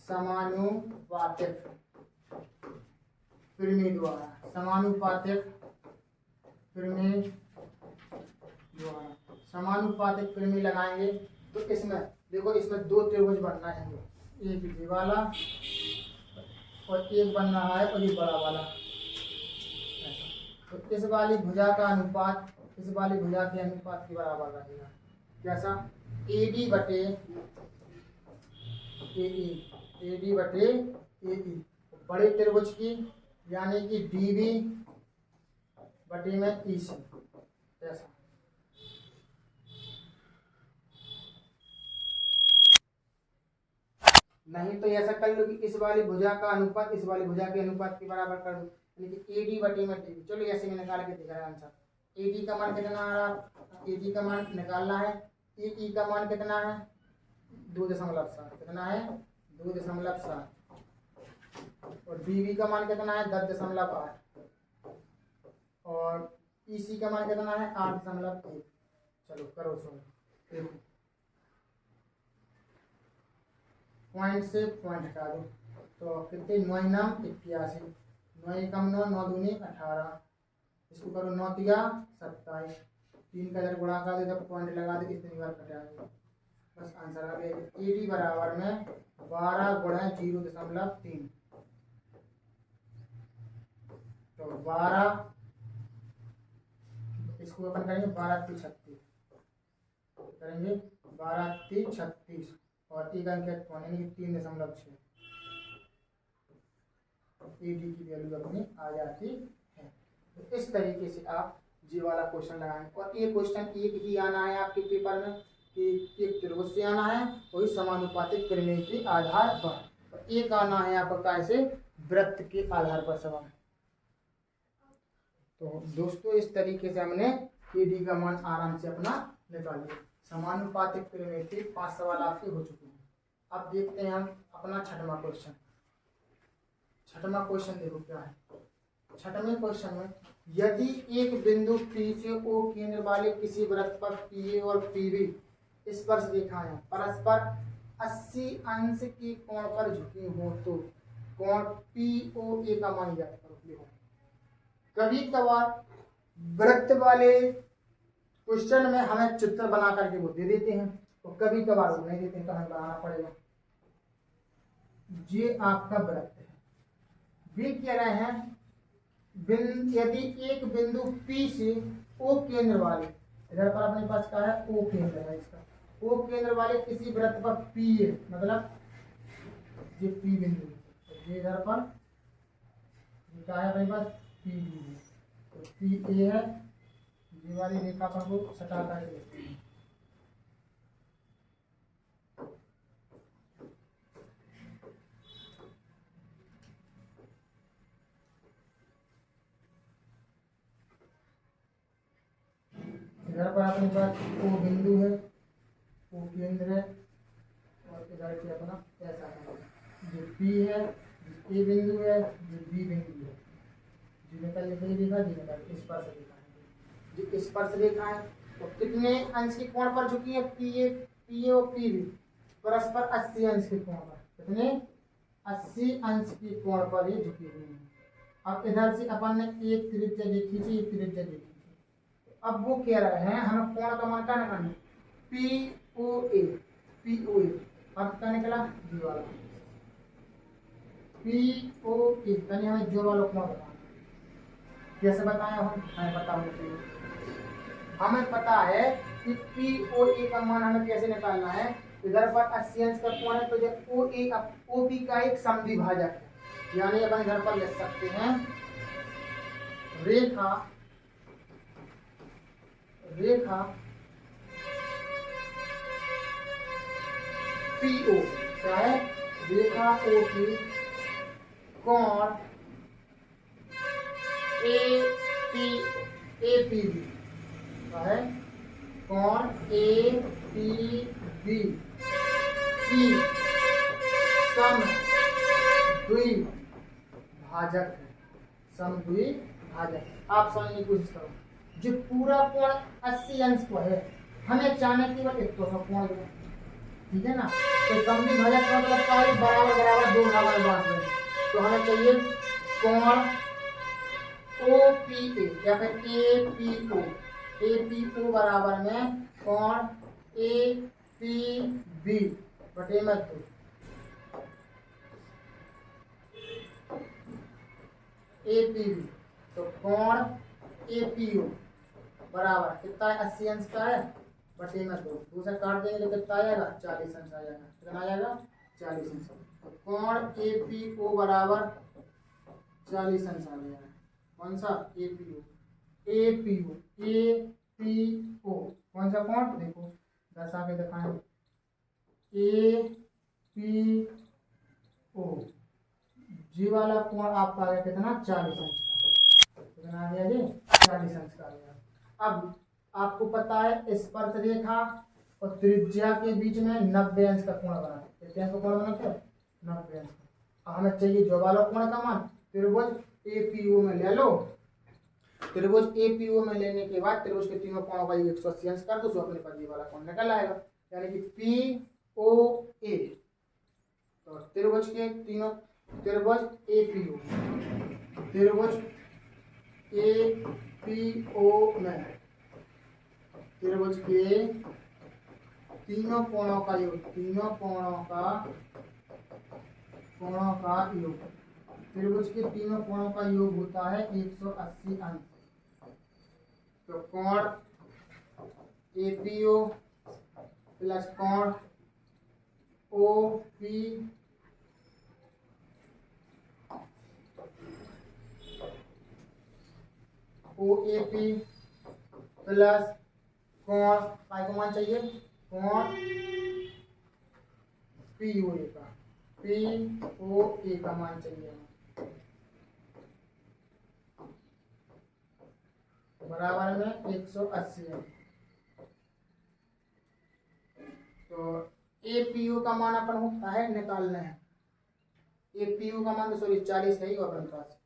समानुपातिक परिमेय द्वारा, समानुपातिक परिमेय द्वारा, समानुपातिक परिमेय लगाएंगे तो इसमें देखो इसमें 2 त्रिभुज बनना है, एक ये वाला और एक बन रहा है और ये बड़ा वाला, तो इस वाली भुजा का अनुपात इस वाली भुजा के अनुपात के बराबर रहेगा। कैसा? AD बटे AE, AD बटे AE बड़े त्रिभुज की, यानी कि DB बटे में EC। ऐसा नहीं तो ऐसा कर लो कि इस वाली भुजा का अनुपात इस वाली भुजा के अनुपात के बराबर कर दो, यानी कि AD बटे में DB। चलो ऐसे में निकाल के दिख रहा है आंसर। AD का मान कितना आ रहा? AD का मान निकालना है। EE का मान कितना है? 2.7। कितना है? 2.7। और DB का मान कितना है? 10.8। और EC का मान कितना है? 8.1। चलो करो सो। पॉइंट से पॉइंट हटा दो तो कितने? 9 नाम 81, 9 कम 9, 9 दूनी 18। इसको करो 9 तिया 27, 3 का इधर गुणा कर दे, जब पॉइंट लगा दे इतनी बार कटा दे, बस आंसर आ गया। AD बराबर में 12 गुणा 0.3, तो 12, इसको अपन करेंगे 12 3 36 करेंगे, 12 3 36 और 1 अंक यानी कि 3.6 AD की वैल्यू अपनी आ जाती है। तो इस तरीके से आप जी वाला क्वेश्चन लगाएं। और ये क्वेश्चन एक ही आना है आपके पेपर में कि एक त्रिभुज से आना है, वही समानुपातिक प्रमेय के आधार पर। और एक आना है आपका ऐसे वृत्त के आधार पर सवाल। तो दोस्तों इस तरीके से हमने AD का मान आराम से अपना निकाल लिया। समानुपातिक प्रमेय के 5 सवाल आपके हो चुके हैं। अब देखते हैं हम अपना छठवां क्वेश्चन। छठवां क्वेश्चन देखो क्या है। छठवें क्वेश्चन में यदि एक बिंदु P से O केंद्र वाले किसी वृत्त पर PA और PB स्पर्श रेखाएं परस्पर 80 अंश के कोण पर झुकी हो तो कोण POA का मान ज्ञात करो। देखो कभी कभार वृत्त वाले क्वेश्चन में हमें चित्र बना करके वो दे देते हैं, तो कभी कभार वो नहीं देते हैं, तो हमें बनाना पड़ेगा। ये आपका वृत्त है। वे कह रहे हैं यदि एक बिंदु P से O केंद्र वाले, इधर पर अपने पास क्या है? O केंद्र है इसका। O केंद्र वाले किसी वृत्त पर P है, मतलब ये P बिंदु है, ये इधर पर क्या है अपने पास? P है, तो PA है। ये वाली रेखा पर वो सटा करके लिखते हैं। इधर पर अपने पास O बिंदु है, O केंद्र है, और इधर से अपना ऐसा है, ये P है, ये A बिंदु है, ये B बिंदु है। जिनका लिखी रेखा जिनका स्पर्श रेखा है, जो स्पर्श रेखा है तो कितने अंश के कोण पर झुकी है? PA और PB परस्पर 80 अंश के कोण पर। कितने? 80 अंश के कोण पर ये झुकी हुई है। अब इधर से अपन ने एक त्रिज्या देखी थी, एक त्रिज्या देखी थी। अब वो कह रहे हैं हमें कोण का मान क्या निकालना है? POA अब क्या निकला? ये वाला POA, यानी हमें जो वाला कोण बताना। कैसे बताया हमें पता होना चाहिए। हमें पता है कि POA का मान हमें कैसे निकालना है। इधर पर 80 अंश का कोण है, तो जब OP का एक समद्विभाजक है, यानी अपन इधर पर लिख सकते हैं रेखा PO क्या है? रेखा OP कोण APB क्या है? कोण APB की समद्विभाजक है। समद्विभाजक आप समझने की कोशिश करो। जो पूरा कोण 80 अंश को है, हमें चाहने केवल एक तो कोण दो, ठीक है ना? तो समद्विभाजक का मतलब क्या है? बराबर बराबर दो भागों में बांट दें। तो हमें चाहिए कोण OPA या फिर APO बराबर में कोण APB बटे में 2। APB तो कोण APO बराबर कितना है 80 अंश का है बटे में 2, दूसरा काट देंगे तो कितना आ जाएगा 40 अंश आ जाएगा। कितना आ जाएगा 40 अंश। तो कोण APO बराबर 40 अंश आ गया है। कौन सा APO कौन सा कोण देखो 10 आगे दिखाएं APO जी वाला कोण आपका आ गया कितना 40 अंश का। कितना आ गया जी 40 अंश का आ गया। अब आपको पता है स्पर्श रेखा और त्रिज्या के बीच में 90 अंश का कोण बना है। कितने अंश का कोण बनाते हैं 90 अंश का। हमें चाहिए जो वाला कोण का मान त्रिभुज APO में ले लो। त्रिभुज APO में लेने के बाद त्रिभुज के तीनों कोणों का 180 अंश कर दो तो अपने पास ये वाला कोण निकल आएगा यानी कि POA। तो त्रिभुज के तीनों त्रिभुज APO में त्रिभुज के तीनों कोणों का योग त्रिभुज के तीनों कोणों का योग होता है 180 अंश। तो कोण APO प्लस कोण OP OAP प्लस कोण काय को मान चाहिए कोण POA का मान चाहिए बराबर में 180 है। तो APO का मान अपन होता है निकालना है। APO का मान तो सॉरी 40 है ही अपन पास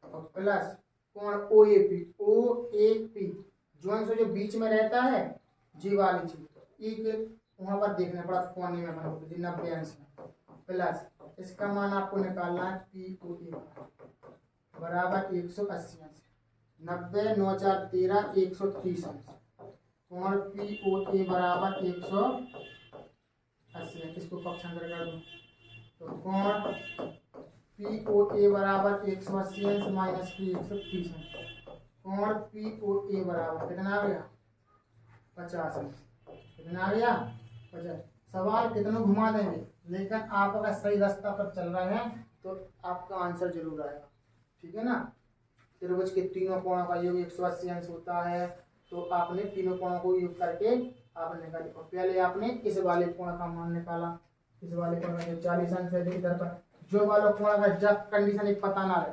और प्लस कोण OAP जोन से जो बीच में रहता है जी वाली चीज एक वहां पर देखना पड़ा कोने में बना 90 अंश में प्लस इसका मान आपको निकालना है POA बराबर 180 अंश। 90 9 4 13 130 अंश। कोण POA बराबर 180 अंश। इसको पक्षांतर कर दो तो कोण POA बराबर 180 अंश माइनस 130 अंश। कोण POA बराबर कितना आ गया 50 अंश। कितना आ गया 50। सवाल कितना घुमा देंगे लेकिन आप अगर सही रास्ता पर चल रहे हैं तो आपका आंसर जरूर आएगा। ठीक है ना। त्रिभुज के तीनों कोणों का योग 180 अंश होता है। तो आपने तीनों कोणों को योग करके आपने निकाली और पहले आपने इस वाले कोण का मान निकाला। इस वाले कोण का 40 अंश है इधर पर जो वाला कोण का जब कंडीशन एक पता ना रहे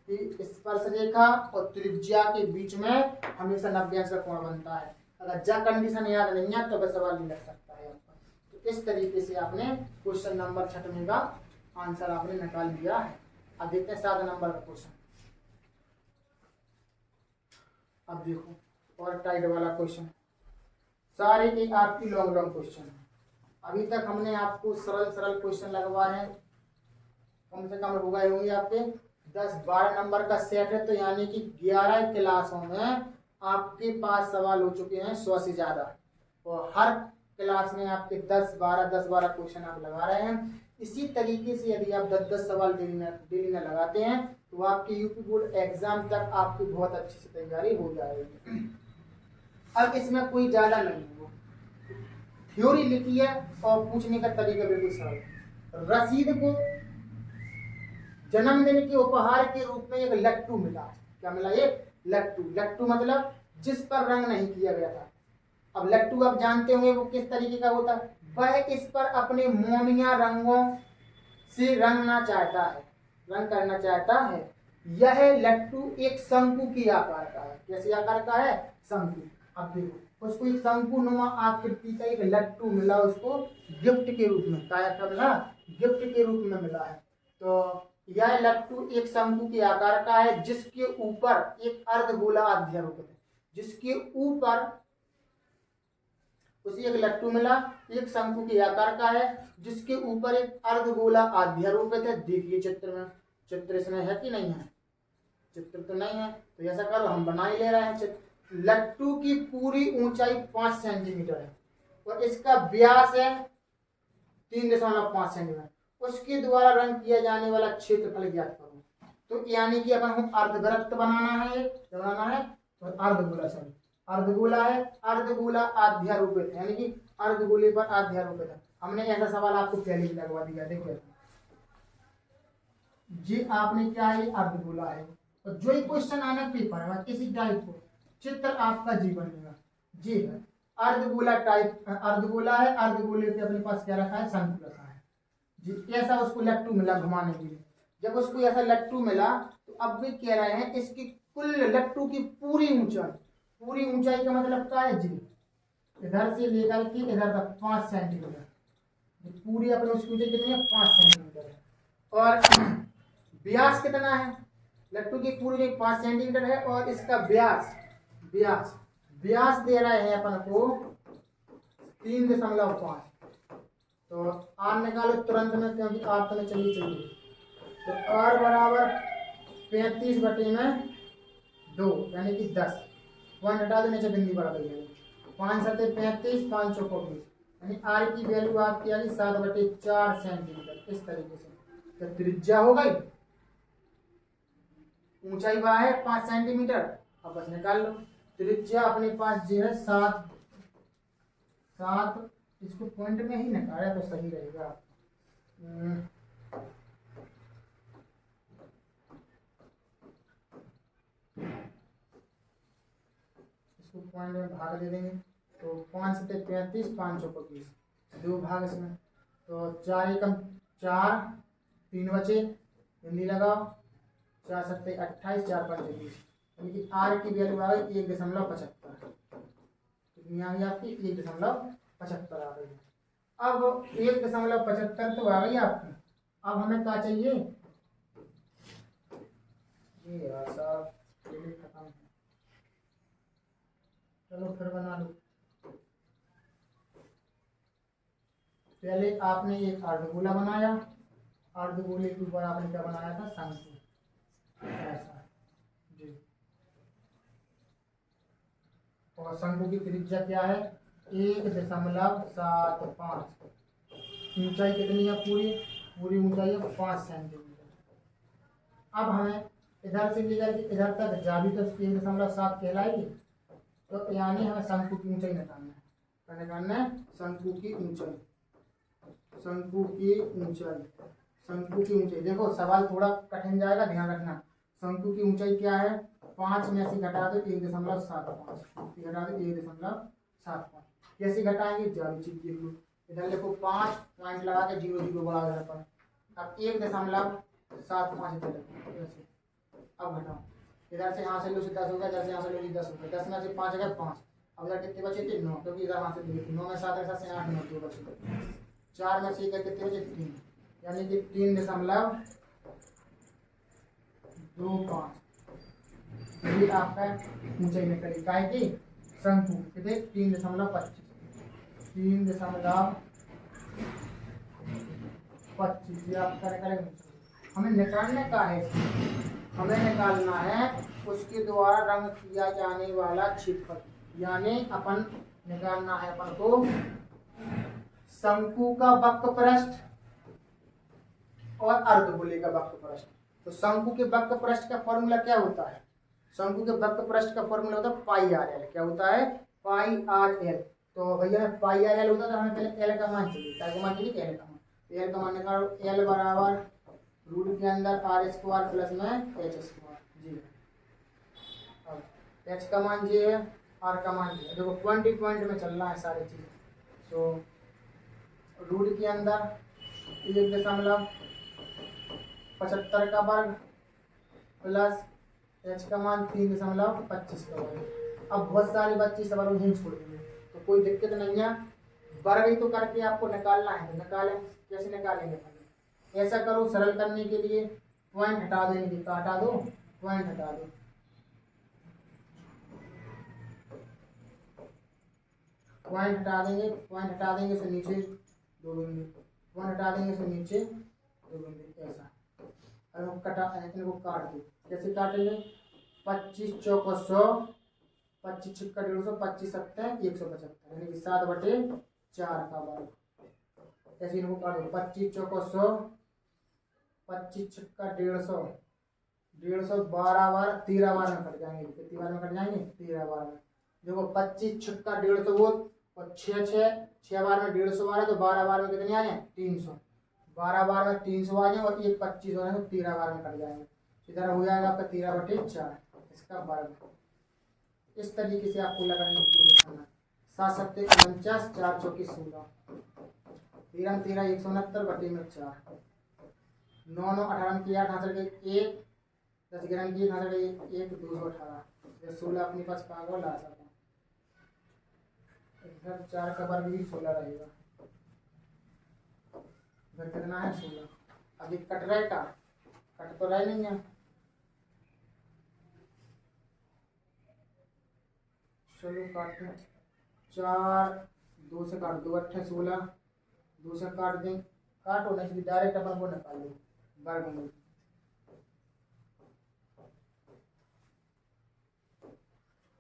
कि स्पर्श रेखा और त्रिज्या के बीच में हमेशा 90 अंश का कोण बनता है। अगर जब कंडीशन याद नहीं है तो बस सवाल नहीं लग सकता है आपका। तो इस तरीके से आपने क्वेश्चन नंबर 6 का आंसर आपने निकाल दिया है। अब देखते हैं 7 नंबर का क्वेश्चन। अब देखो और टाइट वाला क्वेश्चन सारे एक आपकी लॉन्ग लॉन्ग क्वेश्चन है। अभी तक हमने आपको सरल सरल क्वेश्चन लगवाए हैं कम से कम हो गए होंगे आपके 10-12 नंबर का सेट है। तो यानी कि 11 क्लासों में आपके पास सवाल हो चुके हैं 100 से ज्यादा और हर क्लास में आपके 10-12 क्वेश्चन आप लगा रहे हैं। इसी तरीके से यदि आप 10-10 सवाल डेली में लगाते हैं तो आपके यूपी बोर्ड एग्जाम तक आपकी बहुत अच्छी से तैयारी हो जाएगी। अब इसमें कोई ज्यादा नहीं है, थ्योरी लिखी है और पूछने का तरीका बिल्कुल सरल। रसीद को जन्मदिन के उपहार के रूप में एक लट्टू मिला। क्या मिला? एक लट्टू। लट्टू मतलब जिस पर रंग नहीं किया गया था। अब लट्टू आप जानते होंगे वो किस तरीके का होता है। वह इस पर अपने मोमिया रंगों से रंगना चाहता है, रंग करना चाहता है। यह लट्टू एक शंकु की आकार का है। कैसे आकार का है? शंकु। अब देखो उसको एक शंकुनुमा आकृति का एक लट्टू मिला, उसको गिफ्ट के रूप में। क्या मिला? गिफ्ट के रूप में मिला है। तो यह लट्टू एक शंकु के आकार का है जिसके ऊपर एक अर्धगोला अध्यारोपित है। जिसके ऊपर उसे एक लट्टू मिला, एक शंकु के आकार का है जिसके ऊपर एक अर्धगोला अध्यारोपित है। देखिए चित्र में, चित्र इसमें है कि नहीं है? चित्र तो नहीं है तो ऐसा करो हम बना ही ले रहे हैं चित्र। लट्टू की पूरी ऊंचाई 5 सेंटीमीटर है और इसका व्यास है 3.5 सेंटीमीटर। उसके द्वारा रंग किया जाने वाला क्षेत्रफल ज्ञात करो। तो यानी कि अपन को अर्धवृत्त बनाना है, बनाना है और अर्धगोला सॉरी अर्धगोला है, अर्धगोला आध्यारोपित यानी कि अर्धगोले पर आध्यारोपित है। हमने ऐसा सवाल आपको पहले ही लगवा दिया। देखिए जी आपने क्या है, अर्धगोला है, और जो ही क्वेश्चन आना पेपर है किसी टाइप को चित्र आपका जी बनेगा। जी है अर्धगोला टाइप, अर्धगोला है, अर्धगोले पे अपने पास क्या रखा है, शंकु रखा है जी। ऐसा उसको लट्टू मिला घुमाने के लिए। जब उसको ऐसा लट्टू मिला तो अब भी कह रहे हैं इसकी कुल लट्टू की पूरी ऊंचाई, पूरी ऊंचाई का मतलब क्या है जी, इधर से लेकर के इधर तक 5 सेंटीमीटर, पूरी अपनी उसकी ऊंचाई कितनी है, 5 सेंटीमीटर है। और व्यास कितना है, लट्टू की पूरी 5 सेंटीमीटर है, और इसका व्यास व्यास व्यास दे रहे हैं अपन को 3.5। तो आर निकालो तुरंत में, क्योंकि आर तो में चाहिए। तो आर बराबर 35/2 यानी कि 10। पॉइंट हटा दो, नीचे बिंदी बढ़ा देंगे। 5 7 35, 5 चौको 20, यानी आर की वैल्यू आपकी आ गई 7/4 सेंटीमीटर। इस तरीके से तो त्रिज्या हो गई, ऊंचाई वह है 5 सेंटीमीटर। अब बस निकाल लो त्रिज्या अपने पास जो है 7। इसको पॉइंट में ही निकाला तो सही रहेगा। इसको पॉइंट में भाग दे देंगे तो 5 7 35, 5 चौको 20, 2 भाग इसमें। तो 4 एकम 4, 3 बचे, हिंदी लगाओ, 4 7 28, 4 5 20, यानी कि आर की वैल्यू आ गई 1.75। कितनी आ गई आपकी, 1.75 आ गई। अब 1.75 तो आ गई आपकी। अब हमें क्या चाहिए, ये यार साहब खत्म है, चलो फिर बना लो। पहले आपने एक अर्धगोला बनाया, अर्धगोले के ऊपर आपने क्या बनाया था, शंकु, ऐसा जी। और शंकु की त्रिज्या क्या है, 1.75। ऊंचाई कितनी है, पूरी ऊंचाई है 5 सेंटीमीटर। अब हमें इधर से लेकर के इधर तक जा भी तो 1.7 कहलाएगी। तो यानी हमें शंकु की ऊंचाई निकालना है, क्या निकालना है, शंकु की ऊंचाई, शंकु की ऊंचाई, शंकु की ऊंचाई। देखो सवाल थोड़ा कठिन जाएगा, ध्यान रखना। शंकु की ऊंचाई क्या है, 5 में से घटा दो 1.75, घटा दो 1.75। कैसे घटाएंगे, जारी चीज देख लो, इधर देखो 5 पॉइंट लगा के 0 0 बढ़ा इधर पर। अब 1.75 ऐसे। अब घटाओ, इधर से यहाँ से लो 10 हो गया, इधर से यहाँ से लो 10 हो गया, 10 में से 5 गया 5। अब इधर कितने बचे थे, 9, क्योंकि इधर यहाँ से 9 में 7 ऐसा से 8 9 2 बचे। 4 में से कितने बचे, 3, यानी कि 3.25 ये आपका ऊंचाई निकली काय की, शंकु कितने 3.25 ये आपका निकलेगा। हमें निकालने का है, हमें निकालना है उसके द्वारा रंग किया जाने वाला क्षेत्रफल, यानी अपन निकालना है अपन को शंकु का वक्र पृष्ठ और अर्धगोले का वक्र पृष्ठ। तो शंकु के वक्र पृष्ठ का फॉर्मूला क्या होता है, शंकु के वक्र पृष्ठ का फॉर्मूला होता है पाई आर एल। क्या होता है, पाई आर एल। तो भैया पाई आर एल होता है, तो हमें पहले एल का मान चाहिए, क्या मान चाहिए, एल का मान। एल का मान निकालो, एल बराबर रूट के अंदर आर स्क्वायर प्लस में एच स्क्वायर जी। अब एच का मान जी है, आर का मान जी है। देखो पॉइंट में चलना है सारी चीज। तो रूट के अंदर 1.75 का वर्ग प्लस एच का मान 3.25 का वर्ग। अब बहुत सारे बच्चे सवालों में छोड़ देंगे, तो कोई दिक्कत नहीं है, वर्ग ही तो करके आपको निकालना है, तो निकालें। कैसे निकालेंगे, ऐसा करो, सरल करने के लिए पॉइंट हटा देंगे, हटा दो, पॉइंट हटा दो, पॉइंट हटा देंगे, पॉइंट हटा देंगे से नीचे 2 बिंदु, पॉइंट हटा देंगे से नीचे 2 बिंदु, ऐसा। और वो कटा इनको काट दो, कैसे काटेंगे, 25 चौको 100, 25 छिक्का 150, 25 7 175, यानी कि 7/4 का वर्ग। ऐसे इनको काट दो, 25 चौको 100, 25 छिक्का 150, 150 12 बार 13 बार में कट जाएंगे, कितनी बार में कट जाएंगे, 13 बार में। देखो 25 छक्का 150 वो, और 6 बार में 150 बार है तो 12 बार में कितने आ जाए 300, 12 बार में 300 आ जाए और ये 25 हो रहे हैं तो 13 बार में कट जाएंगे। इधर हो जाएगा आपका 13/4 इसका वर्ग। इस तरीके से आपको लगाने की कोशिश करना। 7 सत्ते 49, 4 चौकी 16, 13 13 169/4, 9 9 18 की 8 हासिल गई 1, 10 11 की 1 हासिल गई 1 218, 16 अपने पास कहाँ ला सकते हैं। इधर 4 का वर्ग भी 16 रहेगा, इधर कितना है 16। अभी कट रहा है का, कट तो रहा नहीं है। चलो काटते हैं, 4 2 से काट 2 8 16, 2 से काट दें, काटो नहीं सीधे डायरेक्ट अपन को निकाल लो वर्गमूल।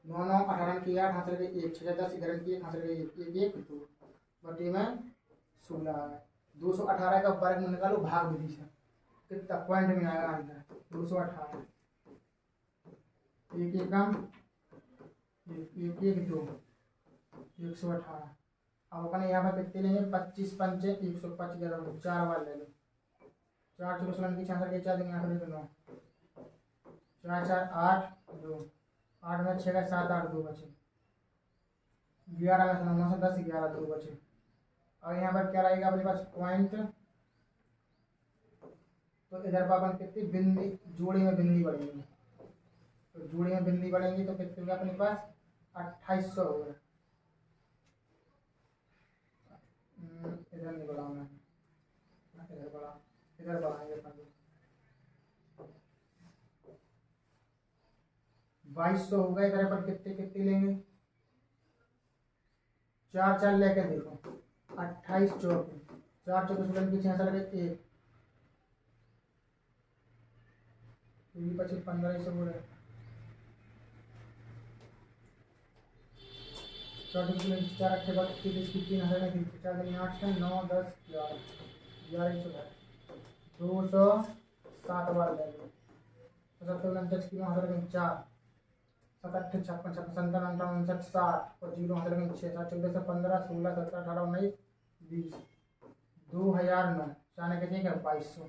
9 9 18 की 8 हासिल गई 1, 6 10 11 की 1 हासिल गई 1 1 2 बटे में 16 है। 218 का वर्ग में निकालो भाग विधि से, कितना पॉइंट में आएगा आंसर 218, 1 एकम 1 1 2 118। अब अपन यहाँ पर कितने लेंगे 25 पंचे 125 4 बार ले लो, 4 चौके 16 की 6 के 4 देंगे 8 9 4 4 8 2, 8 में 6 का 7 8 2 बचे, 11 में 9 से 10 11 2 बचे। और यहाँ पर क्या रहेगा अपने पास पॉइंट, तो इधर पर अपन कितनी बिंदी जोड़े में बिंदी बढ़ेंगी, तो जोड़े में बिंदी बढ़ेंगी तो कितने होगा अपने पास 2800 होगा। इधर नहीं बढ़ाऊँ मैं, इधर बढ़ाएंगे अपन 2200 होगा। इधर अपन कितने कितने लेंगे 4 4 लेके देखो 28 चौके 4 चौके 16 की 6 लगे 1 25 1500 हो रहा है, 4 8 बाद 30 की 3 हज़ार 4 8 से 9 10 11 207 बार ले लो, 77 49 की 9 4 7 8 56 56 57 58 59 60 और 0 हज़ार 6 7 14 से 15 16 17 18 19 20 2009 चाने के ठीक है 2200,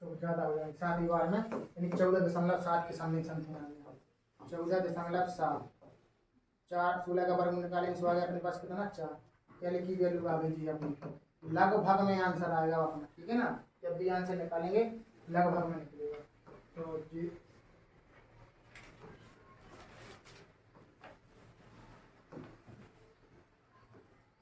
तो ज़्यादा हो जाएगा 7 ही बार में, यानी 14.7 के सामने समथिंग आ गया 14.7। 4 16 का वर्ग निकालेंगे इस बार अपने पास कितना 4, पहले की वैल्यू आ गई थी अपनी लगभग में आंसर आएगा अपना, ठीक है ना। जब भी आंसर निकालेंगे लगभग में निकलेगा। तो जी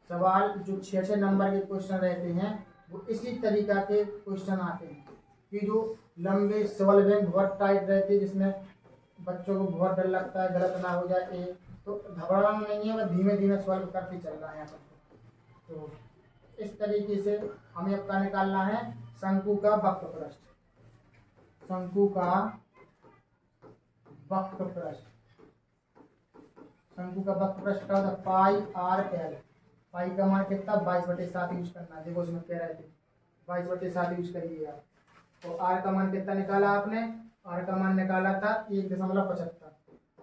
सवाल जो 6 नंबर के क्वेश्चन रहते हैं वो इसी तरीका के क्वेश्चन आते हैं कि जो लंबे सवाल बैंक बहुत टाइट रहते हैं, जिसमें बच्चों को बहुत डर लगता है गलत ना हो जाए, तो घबराना नहीं है, वह धीमे धीमे सॉल्व करके चल रहा है यहाँ पर। तो इस तरीके से हमें आपका निकालना है शंकु का वक्र पृष्ठ, शंकु का वक्र पृष्ठ, शंकु का वक्र पृष्ठ का होता है पाई आर एल। पाई का मान कितना 22/7 यूज करना है, देखो उसमें कह रहे थे 22/7 यूज करिए आप। तो आर का मान कितना निकाला आपने, आर का मान निकाला था 1.75,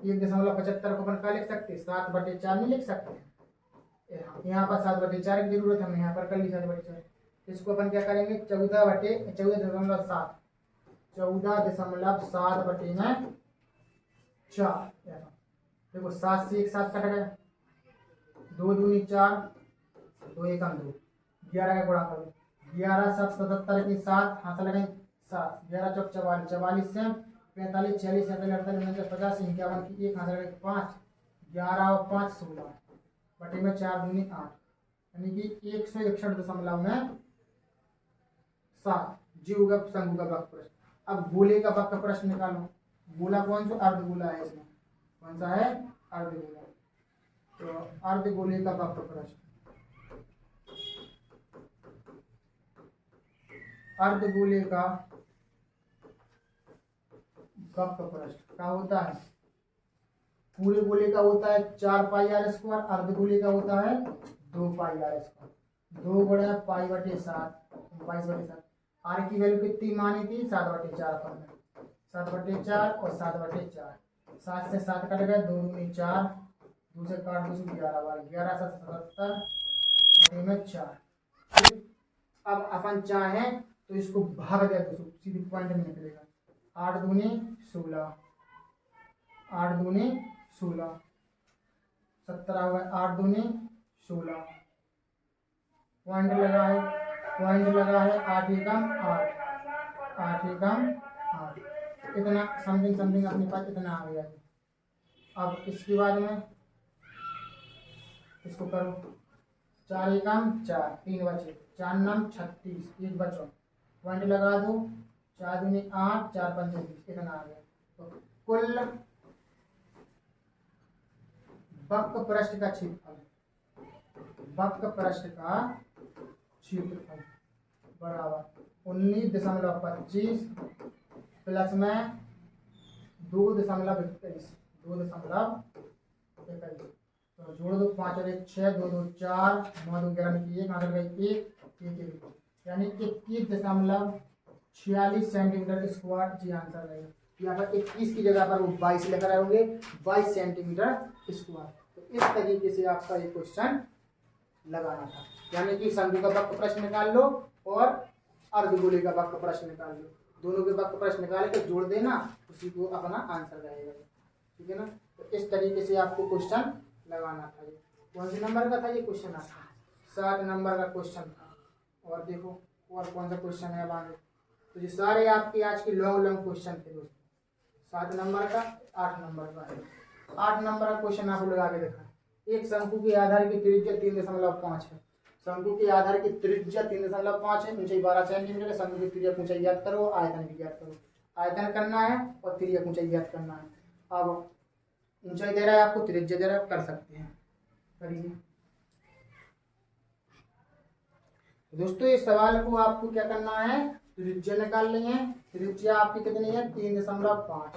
1.75 को अपन क्या लिख सकते 7/4 नहीं लिख सकते, यहाँ पर 7/4 की जरूरत है, हमने यहाँ पर कर ली 7/4। इसको अपन क्या करेंगे 14/7 14.7/4 देखो 7 से 1 7 कट गया, 2 दूनी 4 2 1 2 11 का गुणा करो 11 7 77 की 7 हाथ लगाए 7 11 चौक 44 44 से 45 46 47 48 50 51 की 1 हाथ लगाए 5 11 और 5 16 बटे में 4 दूनी 8, यानी कि 161.7 जी होगा शंकु का वक्र पृष्ठ। अब गोले का वक्र पृष्ठ निकालो, गोला कौन सा अर्धगोला है, इसमें कौन सा है अर्धगोला, तो अर्धगोले का वक्र पृष्ठ, अर्धगोले का वक्र पृष्ठ क्या होता है, पूरे गोले का होता है 4 पाई आर स्क्वायर, अर्धगोले का होता है 2 पाई आर स्क्वायर, 2 गुणा पाई/7 22/7। आर की वैल्यू कितनी मानी थी 7/4 पर में 7/4 और 7/4, 7 से 7 कट गए 2 दूनी 4 2 से काट दो, 11 बार 11 से 77 बटे में 4। ठीक, अब अपन चाहें तो इसको भाग दे दो, सीधे पॉइंट में निकलेगा। 8 दूनी 16, 8 दूनी 16, 17 हुआ। 8 दूनी 16, पॉइंट लगा है, पॉइंट लगा है। 8 एकम 8, 8 एकम 8, इतना समथिंग समथिंग अपने पास इतना आ गया। अब इसके बाद में इसको करो, 4 एकम 4, 3 बचे, 4 नम 36, 1 बचो, पॉइंट लगा दो। 4 दूनी 8, 4 पंचे 20, इतना आ गया। तो कुल वक्र पृष्ठ का क्षेत्रफल, वक्र पृष्ठ का क्षेत्रफल बराबर 19.25 प्लस में 2.21, 2.21। तो जोड़ दो, 5 और 1 6, 2 2 4, 9 2 11 की 1, आंसर गई 1 यानी 21.46 सेंटीमीटर स्क्वायर जी आंसर रहेगा। यहाँ पर 21 की जगह पर वो 22 लिख रहे होंगे, 22 सेंटीमीटर स्क्वायर। तो इस तरीके से आपका ये क्वेश्चन लगाना था, यानी कि शंकु का वक्र प्रश्न निकाल लो और अर्धगोले का वक्र प्रश्न निकाल लो, दोनों के वक्र प्रश्न निकाल के जोड़ देना, उसी को अपना आंसर रहेगा। ठीक है ना। तो इस तरीके से आपको क्वेश्चन लगाना था। ये कौन से नंबर का था ये क्वेश्चन? आपका 7 नंबर का क्वेश्चन था। और देखो और कौन सा क्वेश्चन है अब आगे। तो ये सारे आपके आज के लॉन्ग लॉन्ग क्वेश्चन थे दोस्तों। 7 नंबर का, 8 नंबर का है। 8 नंबर का क्वेश्चन आपको लगा के देखा। एक शंकु के आधार की त्रिज्या 3.5 है। शंकु के आधार की त्रिज्या 3.5 है, ऊंचाई 12 सेंटीमीटर है। शंकु की त्रिज्या ऊंचाई ज्ञात करो, आयतन भी ज्ञात करो। आयतन करना है और त्रिज्या ऊंचाई ज्ञात करना है। अब ऊंचाई दे रहा है आपको, त्रिज्या दे रहा है, कर सकते हैं, करिए। दोस्तों इस सवाल को आपको क्या करना है, त्रिज्या निकालनी है। त्रिज्या आपकी कितनी है? 3.5।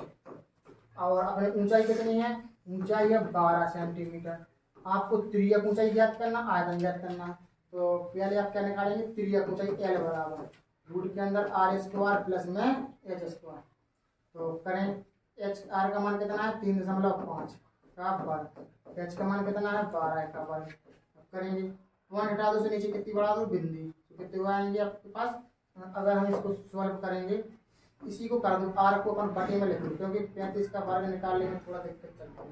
और अपने ऊंचाई कितनी है? ऊंचाई है 12 सेंटीमीटर। आपको त्रिज्या ऊंचाई ज्ञात करना, आयतन ज्ञात करना। तो पहले आप क्या निकालेंगे? त्रिज्या ऊंचाई L बराबर रूट के अंदर r² प्लस में h²। तो करें, r का मान कितना है? 3.5 का वर्ग। h का मान कितना है? 12 का वर्ग। करेंगे, पॉइंट हटा दो, से नीचे कितनी बढ़ा दो? बिंदी। तो कितने हुआ आएंगे आपके पास? अगर हम इसको सॉल्व करेंगे, इसी को कर दो, r को अपन बटे में लिख दो, क्योंकि 35 का वर्ग निकालने में थोड़ा दिक्कत चलती है।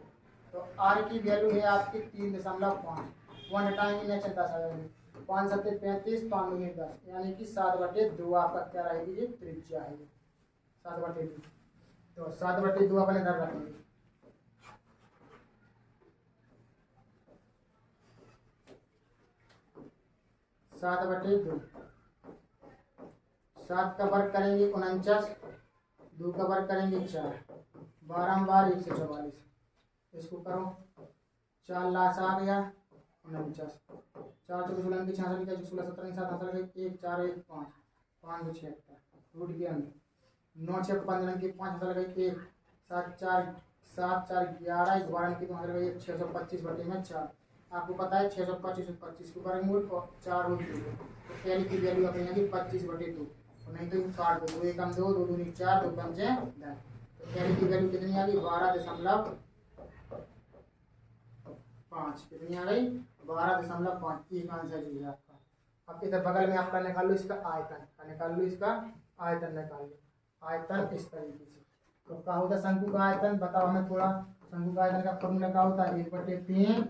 तो r की वैल्यू है आपकी 3.5। पॉइंट हटाएंगे, नेक्स्ट 10 आ जाएंगे। 5 7 35, 5 दूनी 10, यानी कि 7/2 आपका क्या रहेगी? ये त्रिज्या है, 7/2। तो 7/2 अपन इधर रखेंगे। सात बटे 2, 7 का वर्ग करेंगे 49, 2 का वर्ग करेंगे 4, 12 बार 144। इसको करो, 4 लाख आ गया 49, 4 चौबीस 16 की 66 की 16 17 की 7 आंसर 1 4 1 5, 576 रूट के अंदर 9 6 15 की 5 आंसर 1 7 4 7 4 11 12 की 5 आंसर 625 बटे में 4। आपको पता है 625 25 के वर्गमूल और 4 रूट 2। तो पहले की वैल्यू अपने यहाँ की 25/2, और नहीं तो काट दो, 2 एकम 2, 2 दूनी 4, 2 पंचे 10। तो पहले की वैल्यू कितनी आ गई? 12.5। कितनी आ गई? 12.5। एक आंसर जी है आपका। अब इधर बगल में आपका निकाल लो इसका आयतन, निकाल लो इसका आयतन, निकाल लो आयतन इस तरीके से। तो क्या होता है शंकु का आयतन? बताओ हमें थोड़ा। शंकु का आयतन का फॉर्मूला क्या होता है? 1/3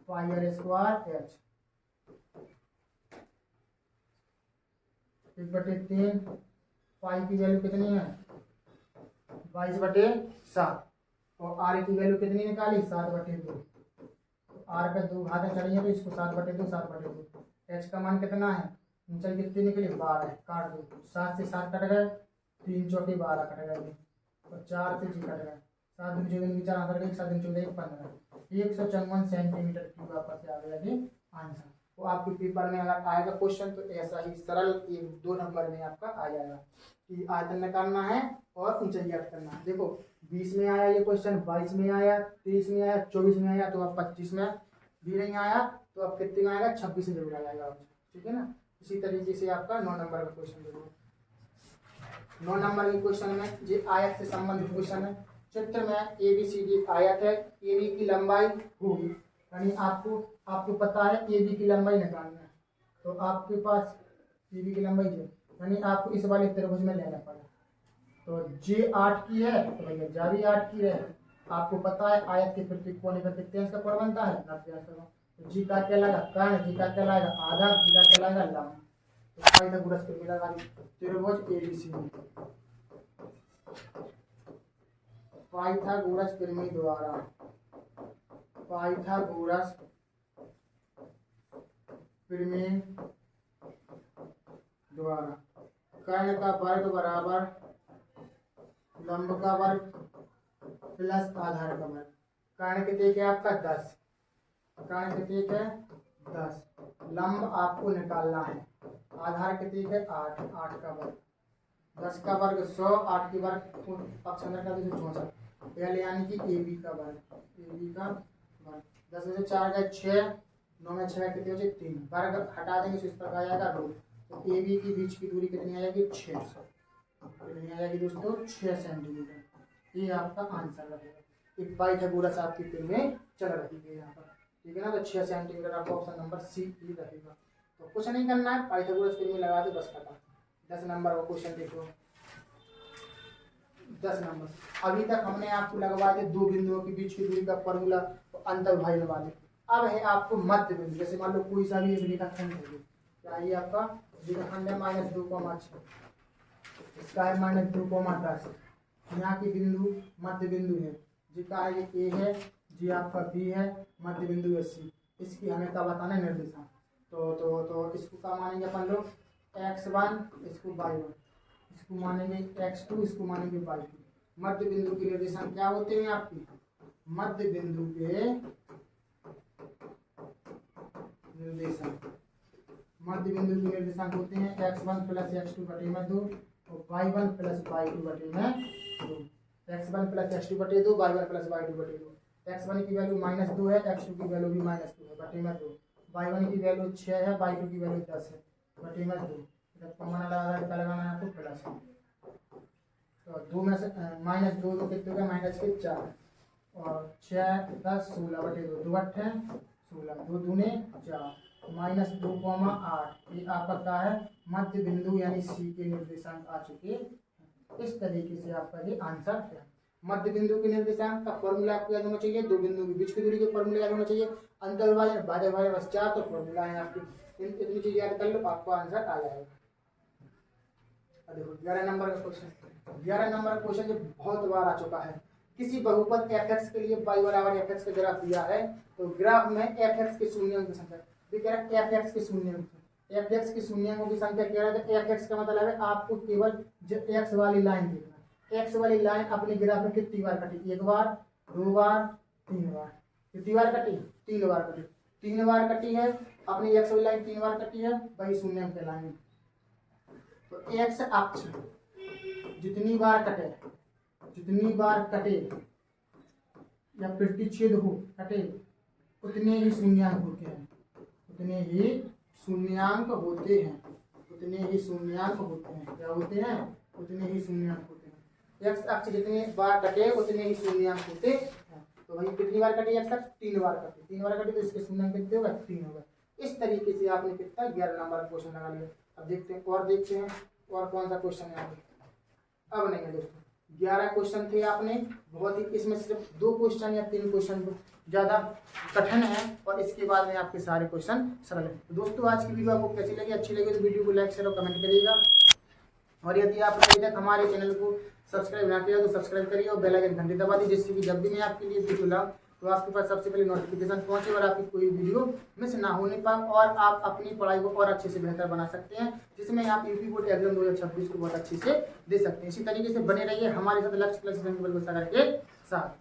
पाई r² h। 1/3 पाई की वैल्यू कितनी है? 22/7। और r की वैल्यू कितनी निकाली? 7/2। r पे 2 घातें चढ़ी हैं, तो इसको 7/2 7/2। h का मान कितना है? ऊंचाई कितनी निकली? 12। काट दो, 7 से 7 कट गए, 3 चौके 12 कट गए, और 4 से जी कट गए, 7 दूनी 14 की 4 आंसर गई, 7 दूनी 14 15, 154 सेंटीमीटर क्यूब आपका क्या आ गया ये आंसर। तो आपके पेपर में अगर आएगा क्वेश्चन तो ऐसा ही सरल 1 2 नंबर में आपका आ जाएगा कि आयतन निकालना है और ऊंचाई ज्ञात करना है। देखो 20 में आया ये क्वेश्चन, 22 में आया, 23 में आया, 24 में आया, तो अब 25 में भी नहीं आया, तो अब कितने में आएगा? 26 में जरूर आ जाएगा। ठीक है ना। इसी तरीके से आपका 9 नंबर का क्वेश्चन देखो। 9 नंबर के क्वेश्चन में ये आयत से संबंधित क्वेश्चन है। चित्र में ए बी सी डी आयत है, ए बी की लंबाई होगी, यानी आपको पता है ए बी की लंबाई निकालना है, तो आपके पास ए बी की लंबाई जो, यानी आपको इस वाले त्रिभुज में लेना पड़ा। तो जे 8 की है तो भैया जा भी 8 की है। आपको पता है आयत के प्रत्येक कोने पर कितने अंश का कोण बनता है, 90 अंश का। तो जी का क्या लगा कर्ण, जी का क्या लाएगा आधा, जी का क्या लाएगा लंब। तो पाइथागोरस के मिला वाली त्रिभुज एबीसी, पाइथागोरस प्रमेय द्वारा, पाइथागोरस प्रमेय द्वारा कर्ण का वर्ग बराबर लंब का वर्ग प्लस आधार का वर्ग। कर्ण कितने है आपका 10, कर्ण कितने है 10, लंब आपको निकालना है, आधार कितने है 8, 8 का वर्ग, 10 का वर्ग 100, 8 की वर्ग पक्ष अंदर का 264, एल यानी कि ए बी का वर्ग, ए बी का वर्ग। 10 में से 4 गए 6, 9 में 6 कितने हो जाए 3, वर्ग हटा देंगे तो इस पर आ जाएगा रूट। तो ए बी के बीच की दूरी कितनी आ जाएगी 6, कितनी आ जाएगी दोस्तों 6 सेंटीमीटर। ये आपका आंसर रहेगा। एक पाइथागोरस आपकी प्रमेय चल रही है यहाँ पर, ठीक है ना। तो 6 सेंटीमीटर आपका ऑप्शन नंबर सी ही रहेगा। तो कुछ नहीं करना है, पाइथागोरस प्रमेय लगा दो बस खत्म। 10 नंबर का क्वेश्चन देखो, 10 नंबर। अभी तक हमने आपको लगवा दिया दो बिंदुओं के बीच की दूरी का फॉर्मूला, अंतर विभाजन वाले। अब है आपको मध्य बिंदु, जैसे मान लो कोई सा भी एक रेखाखंड है, क्या ये आपका रेखाखंड है -2,6, इसका है -2,10, यहाँ की बिंदु मध्य बिंदु है, जिसका है ये ए है, जी आपका बी है, मध्य बिंदु है सी। इसकी हमें क्या बताना है निर्देशांक। तो इसको क्या मानेंगे अपन लोग x1, इसको y1, इसको मानेंगे x2, इसको मानेंगे y2। मध्य बिंदु के निर्देशांक क्या होते हैं आपकी, मध्य बिंदु के निर्देशांक, मध्य बिंदु के निर्देशांक होते हैं x1 + x2 बटे में 2 और y1 + y2 बटे में 2। x1 + x2 बटे 2, y1 + y2 बटे 2। x1 की वैल्यू -2 है, x2 की वैल्यू भी -2 है बटे में 2। y1 की वैल्यू 6 है, y2 की वैल्यू 10 है बटे में 2। जब कॉमन लगाना है तो प्लस। तो 2 में से -2 तो कितने का -4 और 6 10 16 बटे 2, 2 8 16, 2 दूने 4, -2,8। ये आपका क्या है मध्य बिंदु यानी सी के निर्देशांक आ चुके हैं। इस तरीके से आपका ये आंसर है। मध्य बिंदु के निर्देशांक का फॉर्मूला आपको याद होना चाहिए, दो बिंदु के बीच की दूरी के फॉर्मूला याद होना चाहिए, अंतर विभाजन बाध्य विभाजन बस 4 तो फॉर्मूला है आपकी। इतनी चीज याद कर लो, आपको आंसर आ जाएगा। देखो 11 नंबर का क्वेश्चन, 11 नंबर का क्वेश्चन जो बहुत बार आ चुका है। किसी बहुपद fx के लिए y बराबर fx का ग्राफ दिया है, तो ग्राफ में fx के शून्यों की संख्या fx के शून्यों, fx के शून्यों की संख्या क्या है। fx का मतलब है आपको केवल x वाली लाइन देखना। x वाली लाइन अपने ग्राफ में कितनी बार कटी, 1 बार 2 बार 3 बार, कितनी बार कटी 3 बार कटी, 3 बार कटी है अपनी x वाली लाइन, 3 बार कटी है वही शून्यों की लाइन। तो x अक्ष जितनी बार कटे या प्रतिच्छेद हो कटे, उतने ही शून्यांक होते हैं, उतने ही शून्यांक होते हैं, उतने ही शून्यांक होते हैं। क्या होते हैं, उतने ही शून्यांक होते हैं। x अक्ष जितने बार कटे उतने ही शून्यांक होते हैं। तो भाई कितनी बार कटी x अक्ष, 3 बार कटी, 3 बार कटी तो इसके शून्यांक कितने होगा 3 होगा। इस तरीके से आपने कितना 11 नंबर क्वेश्चन लगा लिया। अब देखते हैं और कौन सा क्वेश्चन है आगे। अब नहीं है दोस्तों, 11 क्वेश्चन थे आपने, बहुत ही इसमें सिर्फ 2 क्वेश्चन या 3 क्वेश्चन ज़्यादा कठिन है और इसके बाद में आपके सारे क्वेश्चन सरल है। तो दोस्तों आज की वीडियो आपको कैसी लगी, अच्छी लगी तो वीडियो को लाइक शेयर और कमेंट करिएगा। और यदि आपने अभी तक हमारे चैनल को सब्सक्राइब ना किया तो सब्सक्राइब करिए और बेल आइकन घंटी दबा दीजिए, जिससे कि जब भी मैं आपके लिए वीडियो लाऊं तो आपके पास सबसे पहले नोटिफिकेशन पहुंचे और आपकी कोई वीडियो मिस ना होने पाए और आप अपनी पढ़ाई को और अच्छे से बेहतर बना सकते हैं, जिसमें आप यूपी बोर्ड एग्जाम 2026 को बहुत अच्छे से दे सकते हैं। इसी तरीके से बने रहिए हमारे साथ लक्ष्य प्लस के साथ।